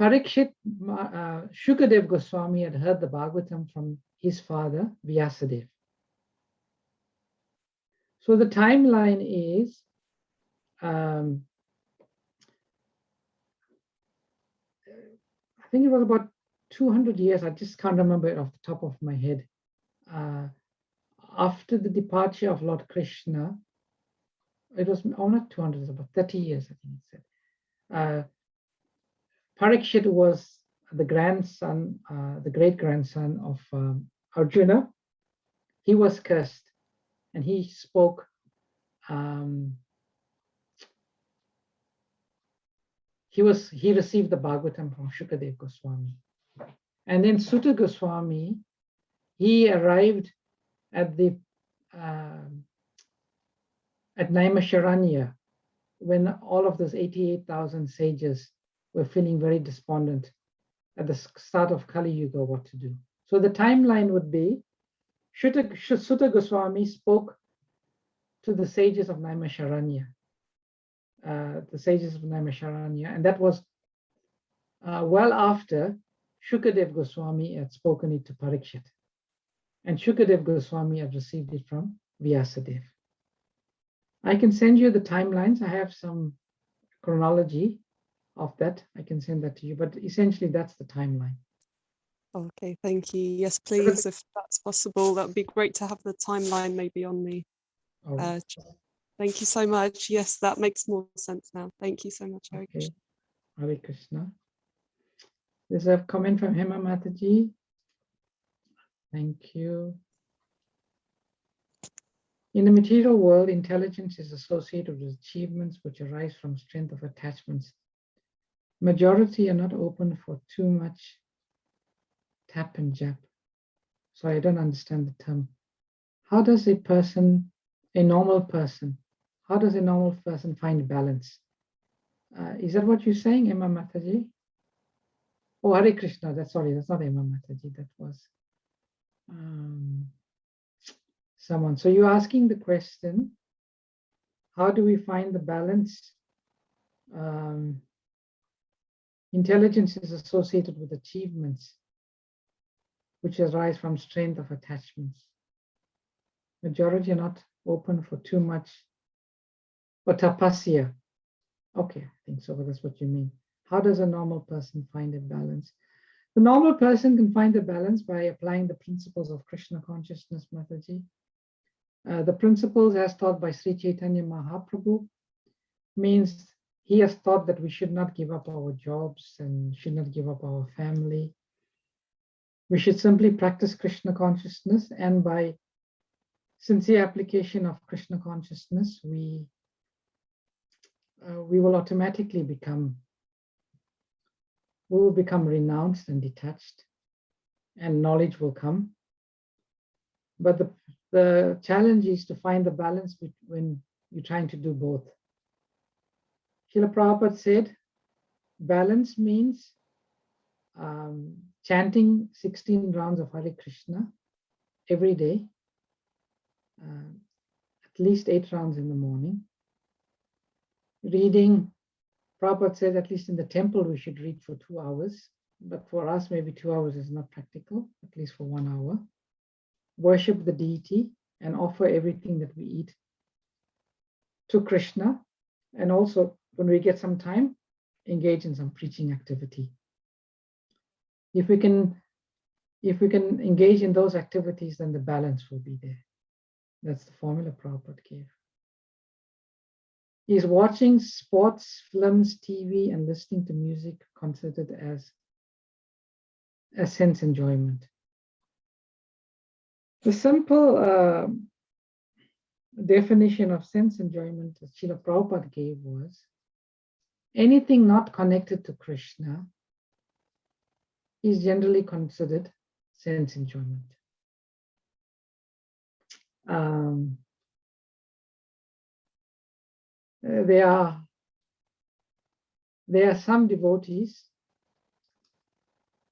Parikshit, Shukadev Goswami had heard the Bhagavatam from his father, Vyasadeva. So the timeline is I think it was about 200 years, I just can't remember it off the top of my head. After the departure of Lord Krishna, it was not 200, it was about 30 years, I think it said. Parikshit was the grandson, the great-grandson of Arjuna. He was cursed and he spoke he received the Bhagavatam from Shukadev Goswami. And then Sutta Goswami, he arrived at Naimisharanya when all of those 88,000 sages were feeling very despondent at the start of Kali Yuga, what to do. So the timeline would be Sutta Goswami spoke to the sages of Naimisharanya, and that was well after Shukadev Goswami had spoken it to Parikshit, and Shukadev Goswami had received it from Vyasadeva. I can send you the timelines. I have some chronology of that. I can send that to you, but essentially that's the timeline. Okay, thank you. Yes, please, if that's possible, that would be great to have the timeline maybe on the Thank you so much. Yes, that makes more sense now. Thank you so much, Hare Krishna. Hare Krishna. There's a comment from Hema Mataji. Thank you. In the material world, intelligence is associated with achievements which arise from strength of attachments. Majority are not open for too much tap and jab. So I don't understand the term. How does a normal person find balance? Is that what you're saying, Emma Mataji? Oh, Hare Krishna, that's not Emma Mataji, that was someone. So you're asking the question, how do we find the balance? Intelligence is associated with achievements which arise from strength of attachments. Majority are not open for too much, or tapasya. Okay, I think so, but that's what you mean. How does a normal person find a balance? The normal person can find a balance by applying the principles of Krishna consciousness, Mataji. The principles as taught by Sri Chaitanya Mahaprabhu means he has taught that we should not give up our jobs and should not give up our family. We should simply practice Krishna consciousness, and by sincere application of Krishna consciousness, we will automatically become renounced and detached, and knowledge will come. But the challenge is to find the balance when you're trying to do both. Srila Prabhupada said, balance means chanting 16 rounds of Hare Krishna every day, at least 8 rounds in the morning. Reading, Prabhupada said at least in the temple we should read for 2 hours, but for us maybe 2 hours is not practical, at least for 1 hour. Worship the deity and offer everything that we eat to Krishna, and also when we get some time, engage in some preaching activity. If we can engage in those activities, then the balance will be there. That's the formula Prabhupada gave. Is watching sports, films, TV, and listening to music considered as a sense enjoyment? The simple definition of sense enjoyment that Srila Prabhupada gave was anything not connected to Krishna is generally considered sense enjoyment. There are some devotees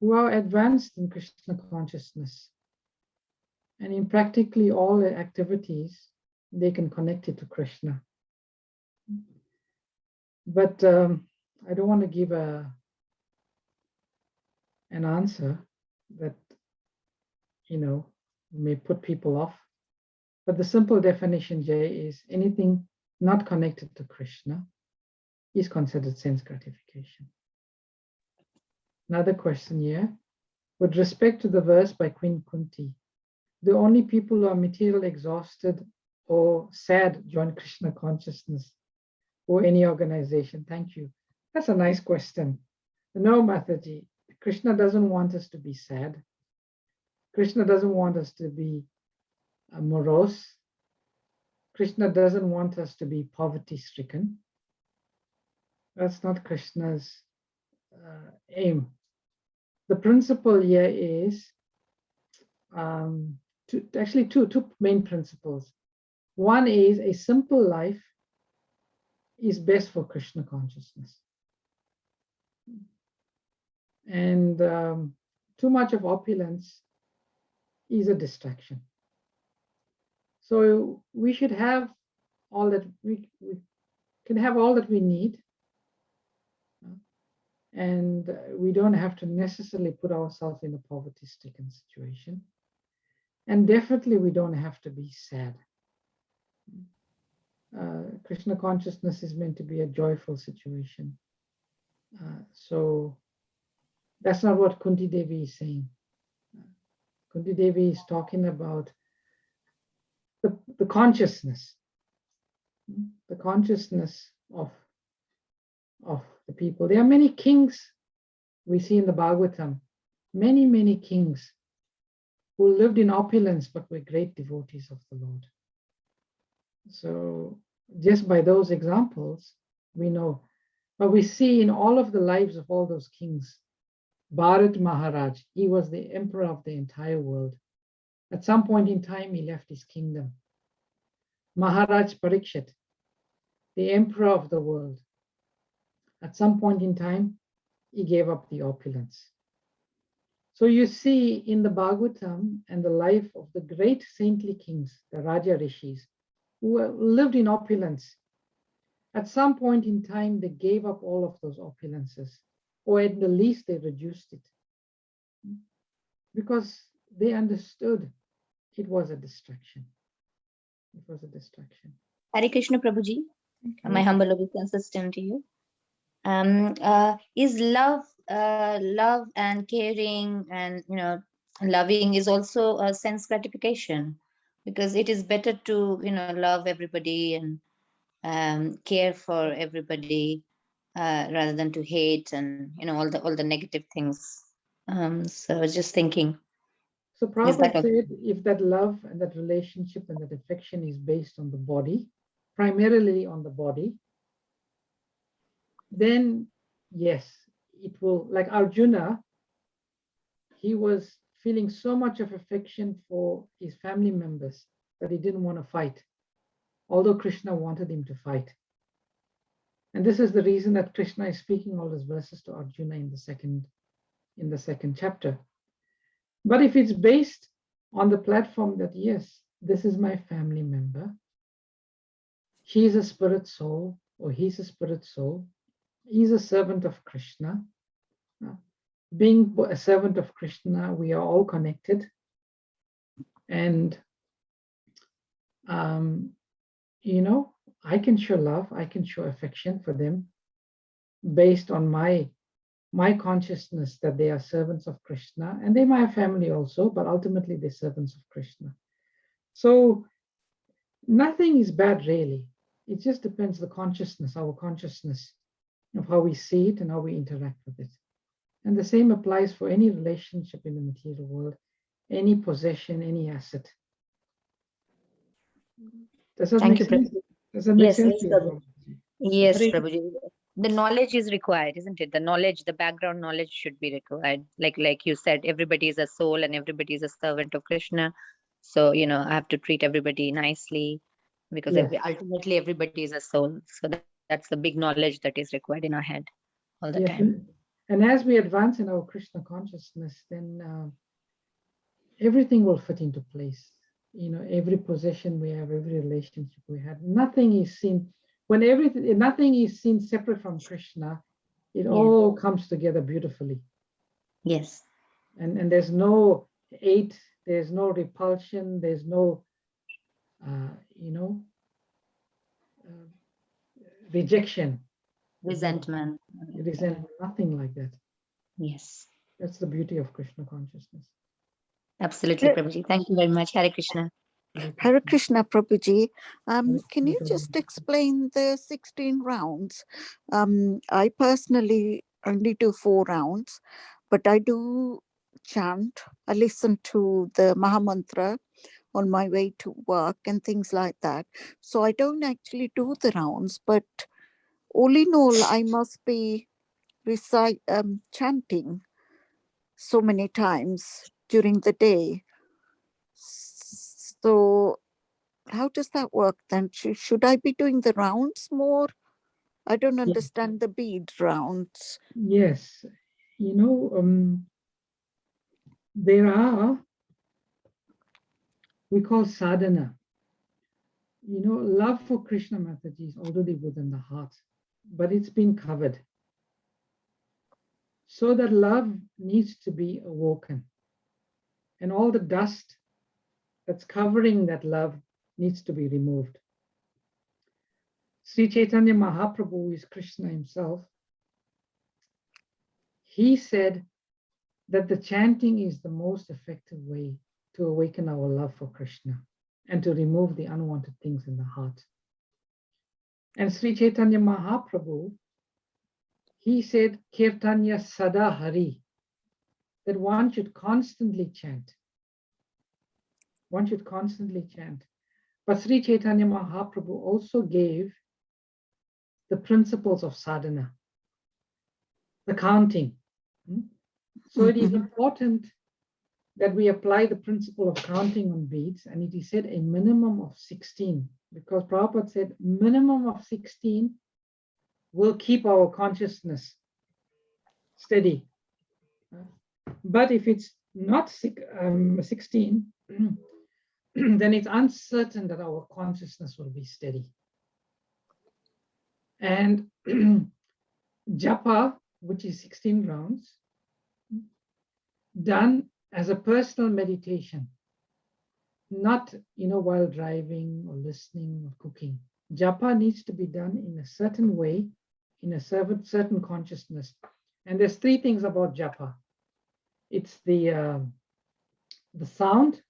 who are advanced in Krishna consciousness, and in practically all their activities, they can connect it to Krishna. But I don't want to give an answer that, may put people off. But the simple definition, Jay, is anything not connected to Krishna is considered sense gratification. Another question here. With respect to the verse by Queen Kunti, the only people who are material exhausted or sad join Krishna consciousness or any organization? Thank you. That's a nice question. No, Mataji, Krishna doesn't want us to be sad. Krishna doesn't want us to be morose. Krishna doesn't want us to be poverty-stricken. That's not Krishna's aim. The principle here is actually two main principles. One is a simple life is best for Krishna consciousness. And too much of opulence is a distraction. So we should have all that we can have all that we need, and we don't have to necessarily put ourselves in a poverty-stricken situation. And definitely we don't have to be sad. Krishna consciousness is meant to be a joyful situation. So that's not what Kunti Devi is saying. Kunti Devi is talking about the consciousness of the people. There are many kings we see in the Bhagavatam, many kings who lived in opulence but were great devotees of the Lord. So just by those examples, we know. But we see in all of the lives of all those kings, Bharat Maharaj, he was the emperor of the entire world. At some point in time, he left his kingdom. Maharaj Parikshit, the emperor of the world. At some point in time, he gave up the opulence. So you see in the Bhagavatam and the life of the great saintly kings, the Raja Rishis, who lived in opulence. At some point in time, they gave up all of those opulences, or at the least they reduced it, because they understood it was a distraction. It was a distraction. Hare Krishna, Prabhuji. My humble obeisances to you. Is love and caring and loving is also a sense gratification, because it is better to, love everybody and care for everybody rather than to hate and, all the negative things. So I was just thinking, So is that Prabhupada okay? said, if that love and that relationship and that affection is based on the body, primarily on the body, then yes, it will, like Arjuna, he was feeling so much of affection for his family members that he didn't want to fight, although Krishna wanted him to fight. And this is the reason that Krishna is speaking all these verses to Arjuna in the second chapter. But if it's based on the platform that, yes, this is my family member, he is a spirit soul, or he's a spirit soul, he's a servant of Krishna. Being a servant of Krishna, we are all connected. And, I can show love, I can show affection for them based on my consciousness that they are servants of Krishna, and they might have family also, but ultimately they're servants of Krishna. So nothing is bad really. It just depends the consciousness, our consciousness of how we see it and how we interact with it. And the same applies for any relationship in the material world, any possession, any asset. Does that Thank make you, sense? Prabhu. Does that make Yes, sense yes, to you, Prabhu. Prabhuji? Yes, Hare Prabhuji. The knowledge is required, isn't it? The knowledge, the background knowledge should be required. Like you said, everybody is a soul and everybody is a servant of Krishna. So, I have to treat everybody nicely because Yes. ultimately everybody is a soul. So that's the big knowledge that is required in our head all the Yes. time. And as we advance in our Krishna consciousness, then everything will fit into place. Every possession we have, every relationship we have, nothing is seen. When nothing is seen separate from Krishna, it all comes together beautifully. Yes. And there's no hate, there's no repulsion, there's no, rejection, Resentment. resentment, nothing like that. Yes. That's the beauty of Krishna consciousness. Absolutely, Prabhuji. Thank you very much. Hare Krishna. Hare Krishna, Prabhuji. Hare Can you Krishna, just Prabhuji. explain the 16 rounds? I personally only do 4 rounds, but I do chant. I listen to the Mahamantra on my way to work and things like that. So I don't actually do the rounds, but all in all, I must be chanting so many times during the day. So how does that work then? Should I be doing the rounds more? I don't understand the bead rounds. Yes, there are, we call sadhana. Love for Krishna Mataji is already within the heart, but it's been covered. So that love needs to be awoken. And all the dust that's covering that love needs to be removed. Sri Chaitanya Mahaprabhu is Krishna himself. He said that the chanting is the most effective way to awaken our love for Krishna and to remove the unwanted things in the heart. And Sri Chaitanya Mahaprabhu, he said, Kirtanya Sada Hari, that one should constantly chant. One should constantly chant. But Sri Chaitanya Mahaprabhu also gave the principles of sadhana, the counting. So it is important that we apply the principle of counting on beads, and it is said a minimum of 16, because Prabhupada said minimum of 16 will keep our consciousness steady. But if it's not 16, then it's uncertain that our consciousness will be steady. And japa, which is 16 rounds, done as a personal meditation, not while driving or listening or cooking. Japa needs to be done in a certain way, in a certain consciousness. And there's 3 things about japa. It's the sound,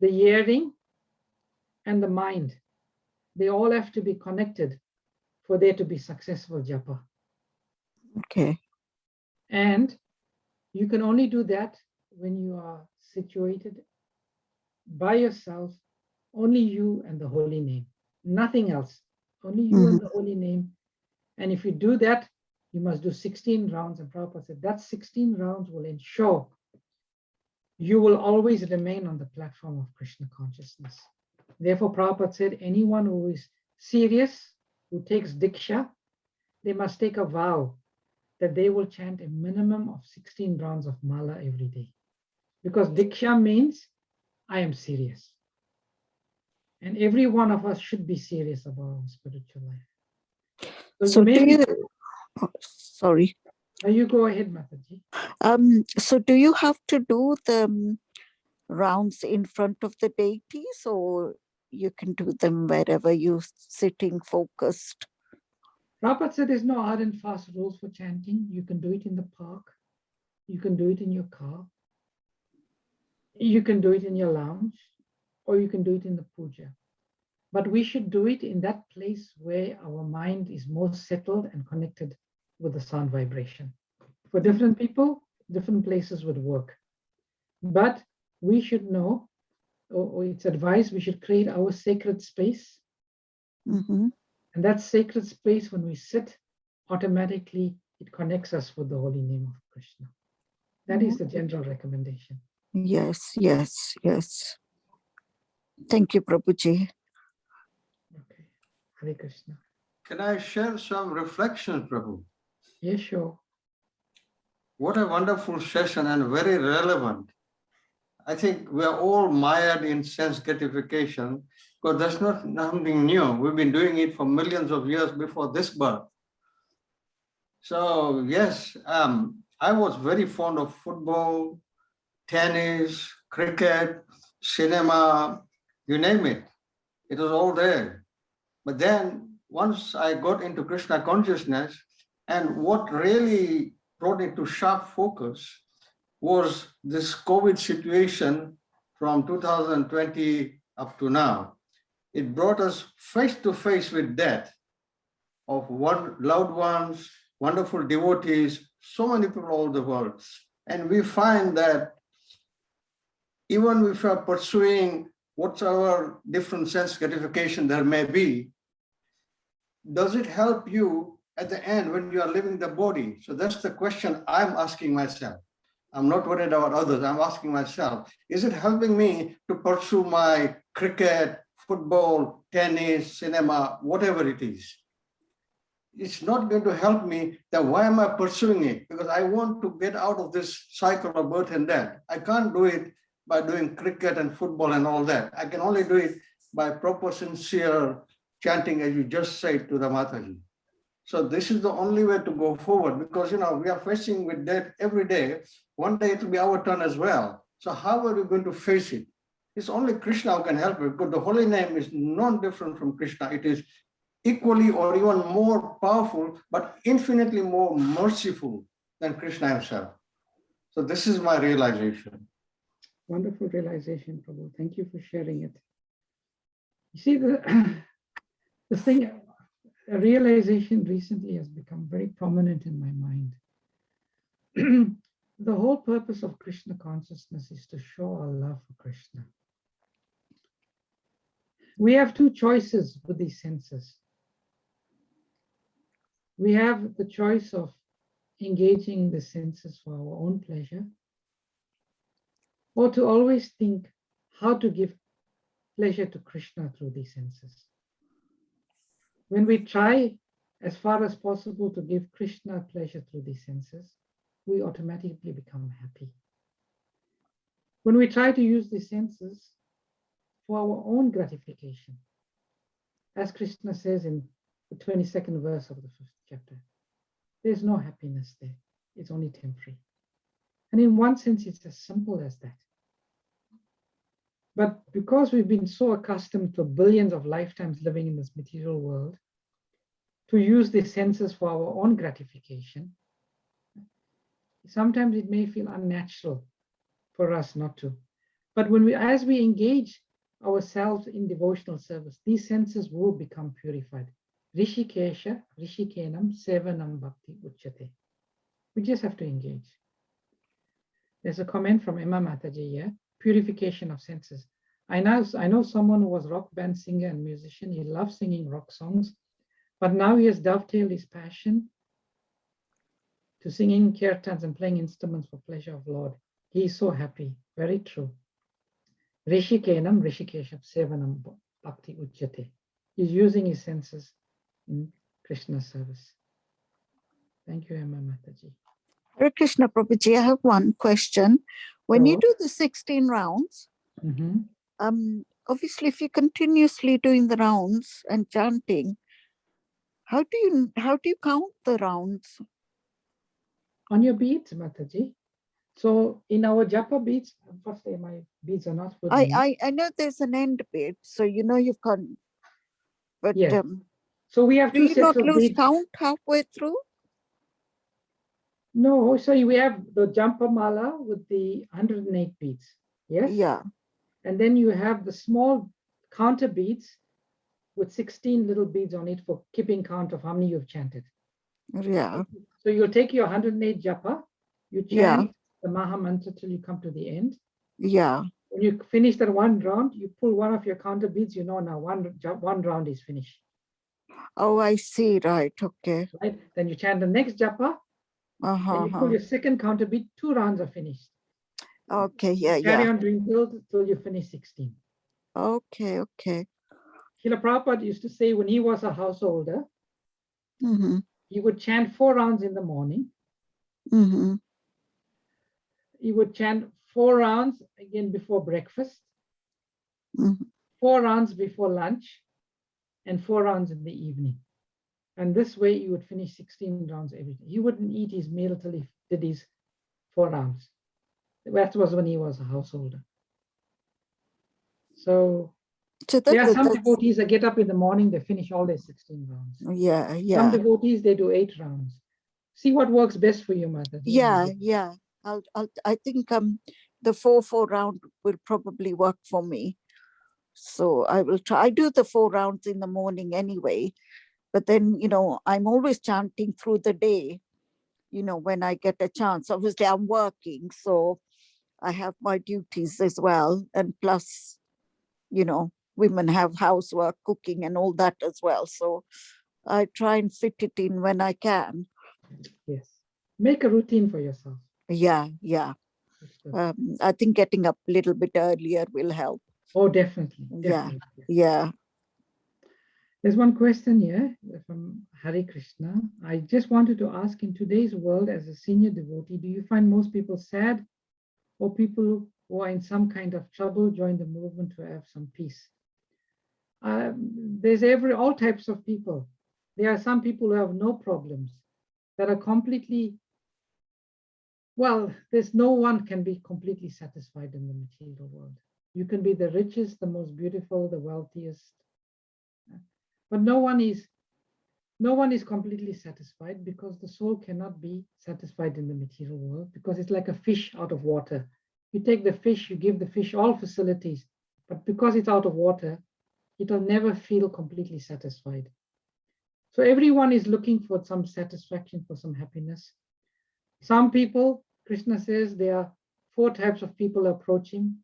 the hearing, and the mind. They all have to be connected for there to be successful japa. Okay. And you can only do that when you are situated by yourself, only you and the holy name, nothing else, only you and the holy name. And if you do that, you must do 16 rounds. And Prabhupada said that 16 rounds will ensure you will always remain on the platform of Krishna consciousness. Therefore, Prabhupada said anyone who is serious, who takes diksha, they must take a vow that they will chant a minimum of 16 rounds of mala every day. Because diksha means I am serious. And every one of us should be serious about our spiritual life. So do you, sorry. Now you go ahead, Mataji. So do you have to do the rounds in front of the deities, or you can do them wherever you're sitting focused? Prabhupada said there's no hard and fast rules for chanting. You can do it in the park. You can do it in your car. You can do it in your lounge, or you can do it in the puja. But we should do it in that place where our mind is most settled and connected with the sound vibration. For different people, different places would work. But we should know, or it's advised, we should create our sacred space. And that sacred space, when we sit, automatically it connects us with the holy name of Krishna. That is the general recommendation. Yes, yes, yes. Thank you, Prabhuji. Okay. Hare Krishna. Can I share some reflections, Prabhu? Yes, sure. What a wonderful session and very relevant. I think we are all mired in sense gratification because that's not something new. We've been doing it for millions of years before this birth. So yes, I was very fond of football, tennis, cricket, cinema, you name it. It was all there. But then once I got into Krishna consciousness, and what really brought it to sharp focus was this COVID situation from 2020 up to now. It brought us face to face with death of loved ones, wonderful devotees, so many people all over the world. And we find that even if we are pursuing whatever different sense gratification there may be, does it help you at the end when you are leaving the body? So that's the question I'm asking myself. I'm not worried about others. I'm asking myself, is it helping me to pursue my cricket, football, tennis, cinema, whatever it is? It's not going to help me, then why am I pursuing it? Because I want to get out of this cycle of birth and death. I can't do it by doing cricket and football and all that. I can only do it by proper, sincere chanting, as you just said to the Mataji. So this is the only way to go forward, because we are facing with death every day. One day it will be our turn as well. So how are we going to face it? It's only Krishna who can help it, because the holy name is not different from Krishna. It is equally or even more powerful, but infinitely more merciful than Krishna himself. So this is my realization. Wonderful realization, Prabhu. Thank you for sharing it. You see, the thing, a realization recently has become very prominent in my mind. The whole purpose of Krishna consciousness is to show our love for Krishna. We have two choices with these senses. We have the choice of engaging the senses for our own pleasure, or to always think how to give pleasure to Krishna through these senses. When we try as far as possible to give Krishna pleasure through these senses, we automatically become happy. When we try to use these senses for our own gratification, as Krishna says in the 22nd verse of the 5th chapter, there's no happiness there. It's only temporary. And in one sense, it's as simple as that. But because we've been so accustomed to billions of lifetimes living in this material world, to use the senses for our own gratification, sometimes it may feel unnatural for us not to. But as we engage ourselves in devotional service, these senses will become purified. Rishikesha, Rishikenam, Sevanam Bhakti Uchyate. We just have to engage. There's a comment from Emma Mataji here, purification of senses. I know someone who was rock band singer and musician. He loves singing rock songs, but now he has dovetailed his passion to singing kirtans and playing instruments for pleasure of Lord. He is so happy. Very true. Rishikenam, Rishikesham, Sevanam Bhakti Uchyate. He's using his senses in Krishna service. Thank you, Emma Mataji. Hare Krishna Prabhuji, I have one question. When you do the 16 rounds, obviously if you're continuously doing the rounds and chanting, how do you count the rounds? On your beads, Mataji. So in our japa beads, unfortunately my beads are not with me. I know there's an end bit, so you know you've got, but yes. So we have two sets of beads. Do you not lose count halfway through? No, so we have the Jampa Mala with the 108 beads. Yes. Yeah. And then you have the small counter beads with 16 little beads on it for keeping count of how many you've chanted. Yeah. So you'll take your 108 japa, you chant the Maha Mantra till you come to the end. Yeah. When you finish that one round, you pull one of your counter beads, you know now one round is finished. Oh, I see. Right. Okay. Right. Then you chant the next japa. Then you pull your second counter bead, 2 rounds are finished. Okay, yeah, Carry on doing till you finish 16. Okay, okay. Srila Prabhupada used to say when he was a householder, he would chant 4 rounds in the morning. He would chant 4 rounds again before breakfast, 4 rounds before lunch, and 4 rounds in the evening. And this way he would finish 16 rounds every day. He wouldn't eat his meal till he did his 4 rounds. That was when he was a householder. So there are some devotees that get up in the morning, they finish all their 16 rounds. Yeah, yeah. Some devotees, they do 8 rounds. See what works best for you, Mother. Yeah, yeah. I think the 4 round will probably work for me. So I will try. I do the 4 rounds in the morning anyway. But then, you know, I'm always chanting through the day, you know, when I get a chance. Obviously, I'm working, so I have my duties as well. And plus, you know, women have housework, cooking and all that as well. So I try and fit it in when I can. Yes. Make a routine for yourself. Yeah, yeah. I think getting up a little bit earlier will help. Oh, definitely. Definitely. Yeah. There's one question here from Hare Krishna. I just wanted to ask, in today's world as a senior devotee, do you find most people sad, or people who are in some kind of trouble join the movement to have some peace? There's all types of people. There are some people who have no problems, that are completely, well, there's no one can be completely satisfied in the material world. You can be the richest, the most beautiful, the wealthiest, but no one is completely satisfied, because the soul cannot be satisfied in the material world, because it's like a fish out of water. You take the fish, you give the fish all facilities, but because it's out of water, it'll never feel completely satisfied. So everyone is looking for some satisfaction, for some happiness. Some people, Krishna says, there are 4 types of people approaching.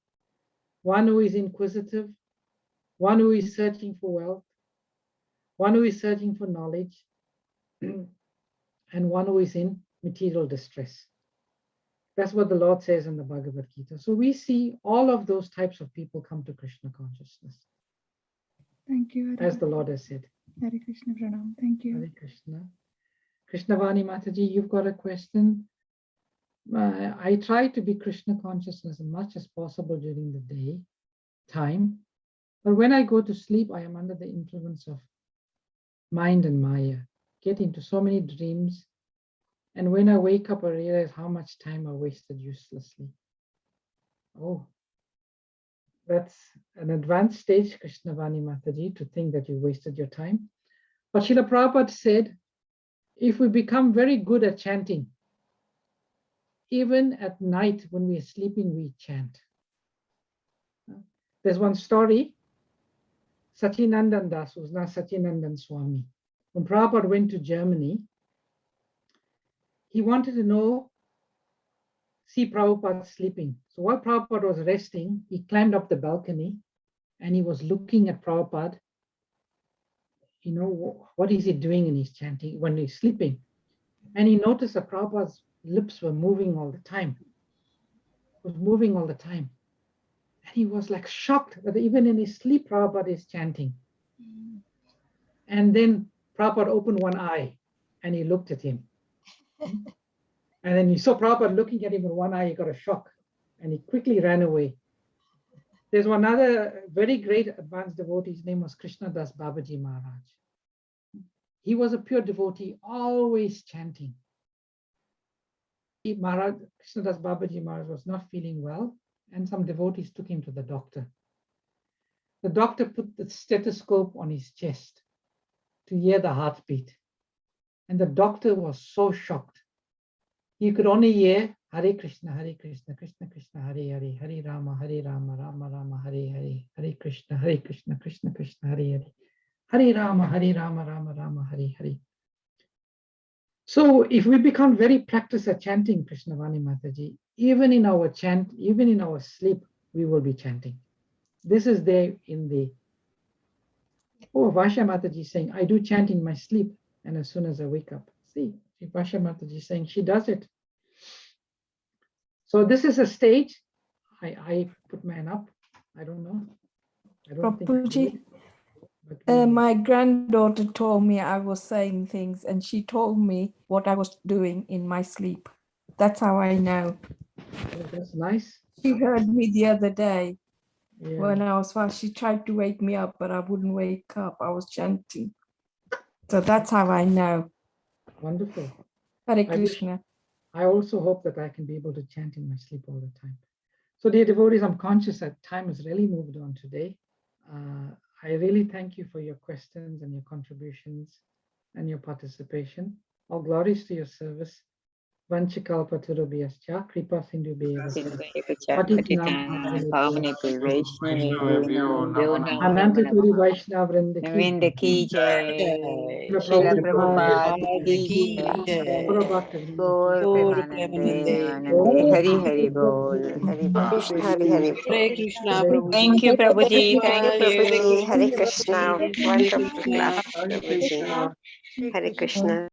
One who is inquisitive, one who is searching for wealth, one who is searching for knowledge, and one who is in material distress. That's what the Lord says in the Bhagavad Gita. So we see all of those types of people come to Krishna consciousness. Thank you. As the Lord has said. Hare Krishna Pranam. Thank you. Hare Krishna. Krishnavani Mataji, you've got a question. I try to be Krishna conscious as much as possible during the day time. But when I go to sleep, I am under the influence of mind and Maya, get into so many dreams. And when I wake up, I realize how much time I wasted uselessly. Oh, that's an advanced stage, Krishnavani Mataji, to think that you wasted your time. But Srila Prabhupada said, if we become very good at chanting, even at night when we are sleeping, we chant. There's one story, Sachinandan Das, who's now Sachinandan Swami. When Prabhupada went to Germany, he wanted to see Prabhupada sleeping. So while Prabhupada was resting, he climbed up the balcony and he was looking at Prabhupada. What is he doing in his chanting when he's sleeping? And he noticed that Prabhupada's lips were moving all the time. And he was like shocked that even in his sleep, Prabhupada is chanting. And then Prabhupada opened one eye and he looked at him. And then he saw Prabhupada looking at him with one eye, he got a shock and he quickly ran away. There's one other very great advanced devotee, his name was Krishna Das Babaji Maharaj. He was a pure devotee, always chanting. Krishna Das Babaji Maharaj was not feeling well, and some devotees took him to the doctor. The doctor put the stethoscope on his chest to hear the heartbeat. And the doctor was so shocked. He could only hear Hare Krishna, Krishna Krishna, Hare Hare, Hare Rama, Rama Rama, Hare Hare, Hare Krishna, Krishna Krishna, Hare Hare, Hare Rama, Rama Rama, Hare Hare. So if we become very practiced at chanting Krishna Vani Mataji, even in our chant, even in our sleep, we will be chanting. This is there in the, Vasha Mataji saying, I do chant in my sleep and as soon as I wake up. See, Vasha Mataji saying she does it. So this is a stage. I put mine up. I don't know. I don't Prabhuji, think my granddaughter told me I was saying things and she told me what I was doing in my sleep. That's how I know. Oh, that's nice. She heard me the other day when Yeah. I was fast. She tried to wake me up, but I wouldn't wake up. I was chanting. So that's how I know. Wonderful. Hare Krishna. I also hope that I can be able to chant in my sleep all the time. So dear devotees, I'm conscious that time has really moved on today. I really thank you for your questions and your contributions and your participation. All glories to your service. Vanchikalpatarubhyascha kripa sindhubhyeva Anantapuri Vaishnava Vrinda ki jai. Srila Prabhupada Prabhupada ki jai. Prabhupada Gaur Premanande, Hari Hari Bol, Hari Bol. Krishna, Hare Hare. Hare Krishna, Prabhuji. Thank you, Prabhuji. Thank Bye. you, Prabhuji. Hare Krishna. Hare Wonderful Krishna. class, Prabhuji. Hare Krishna.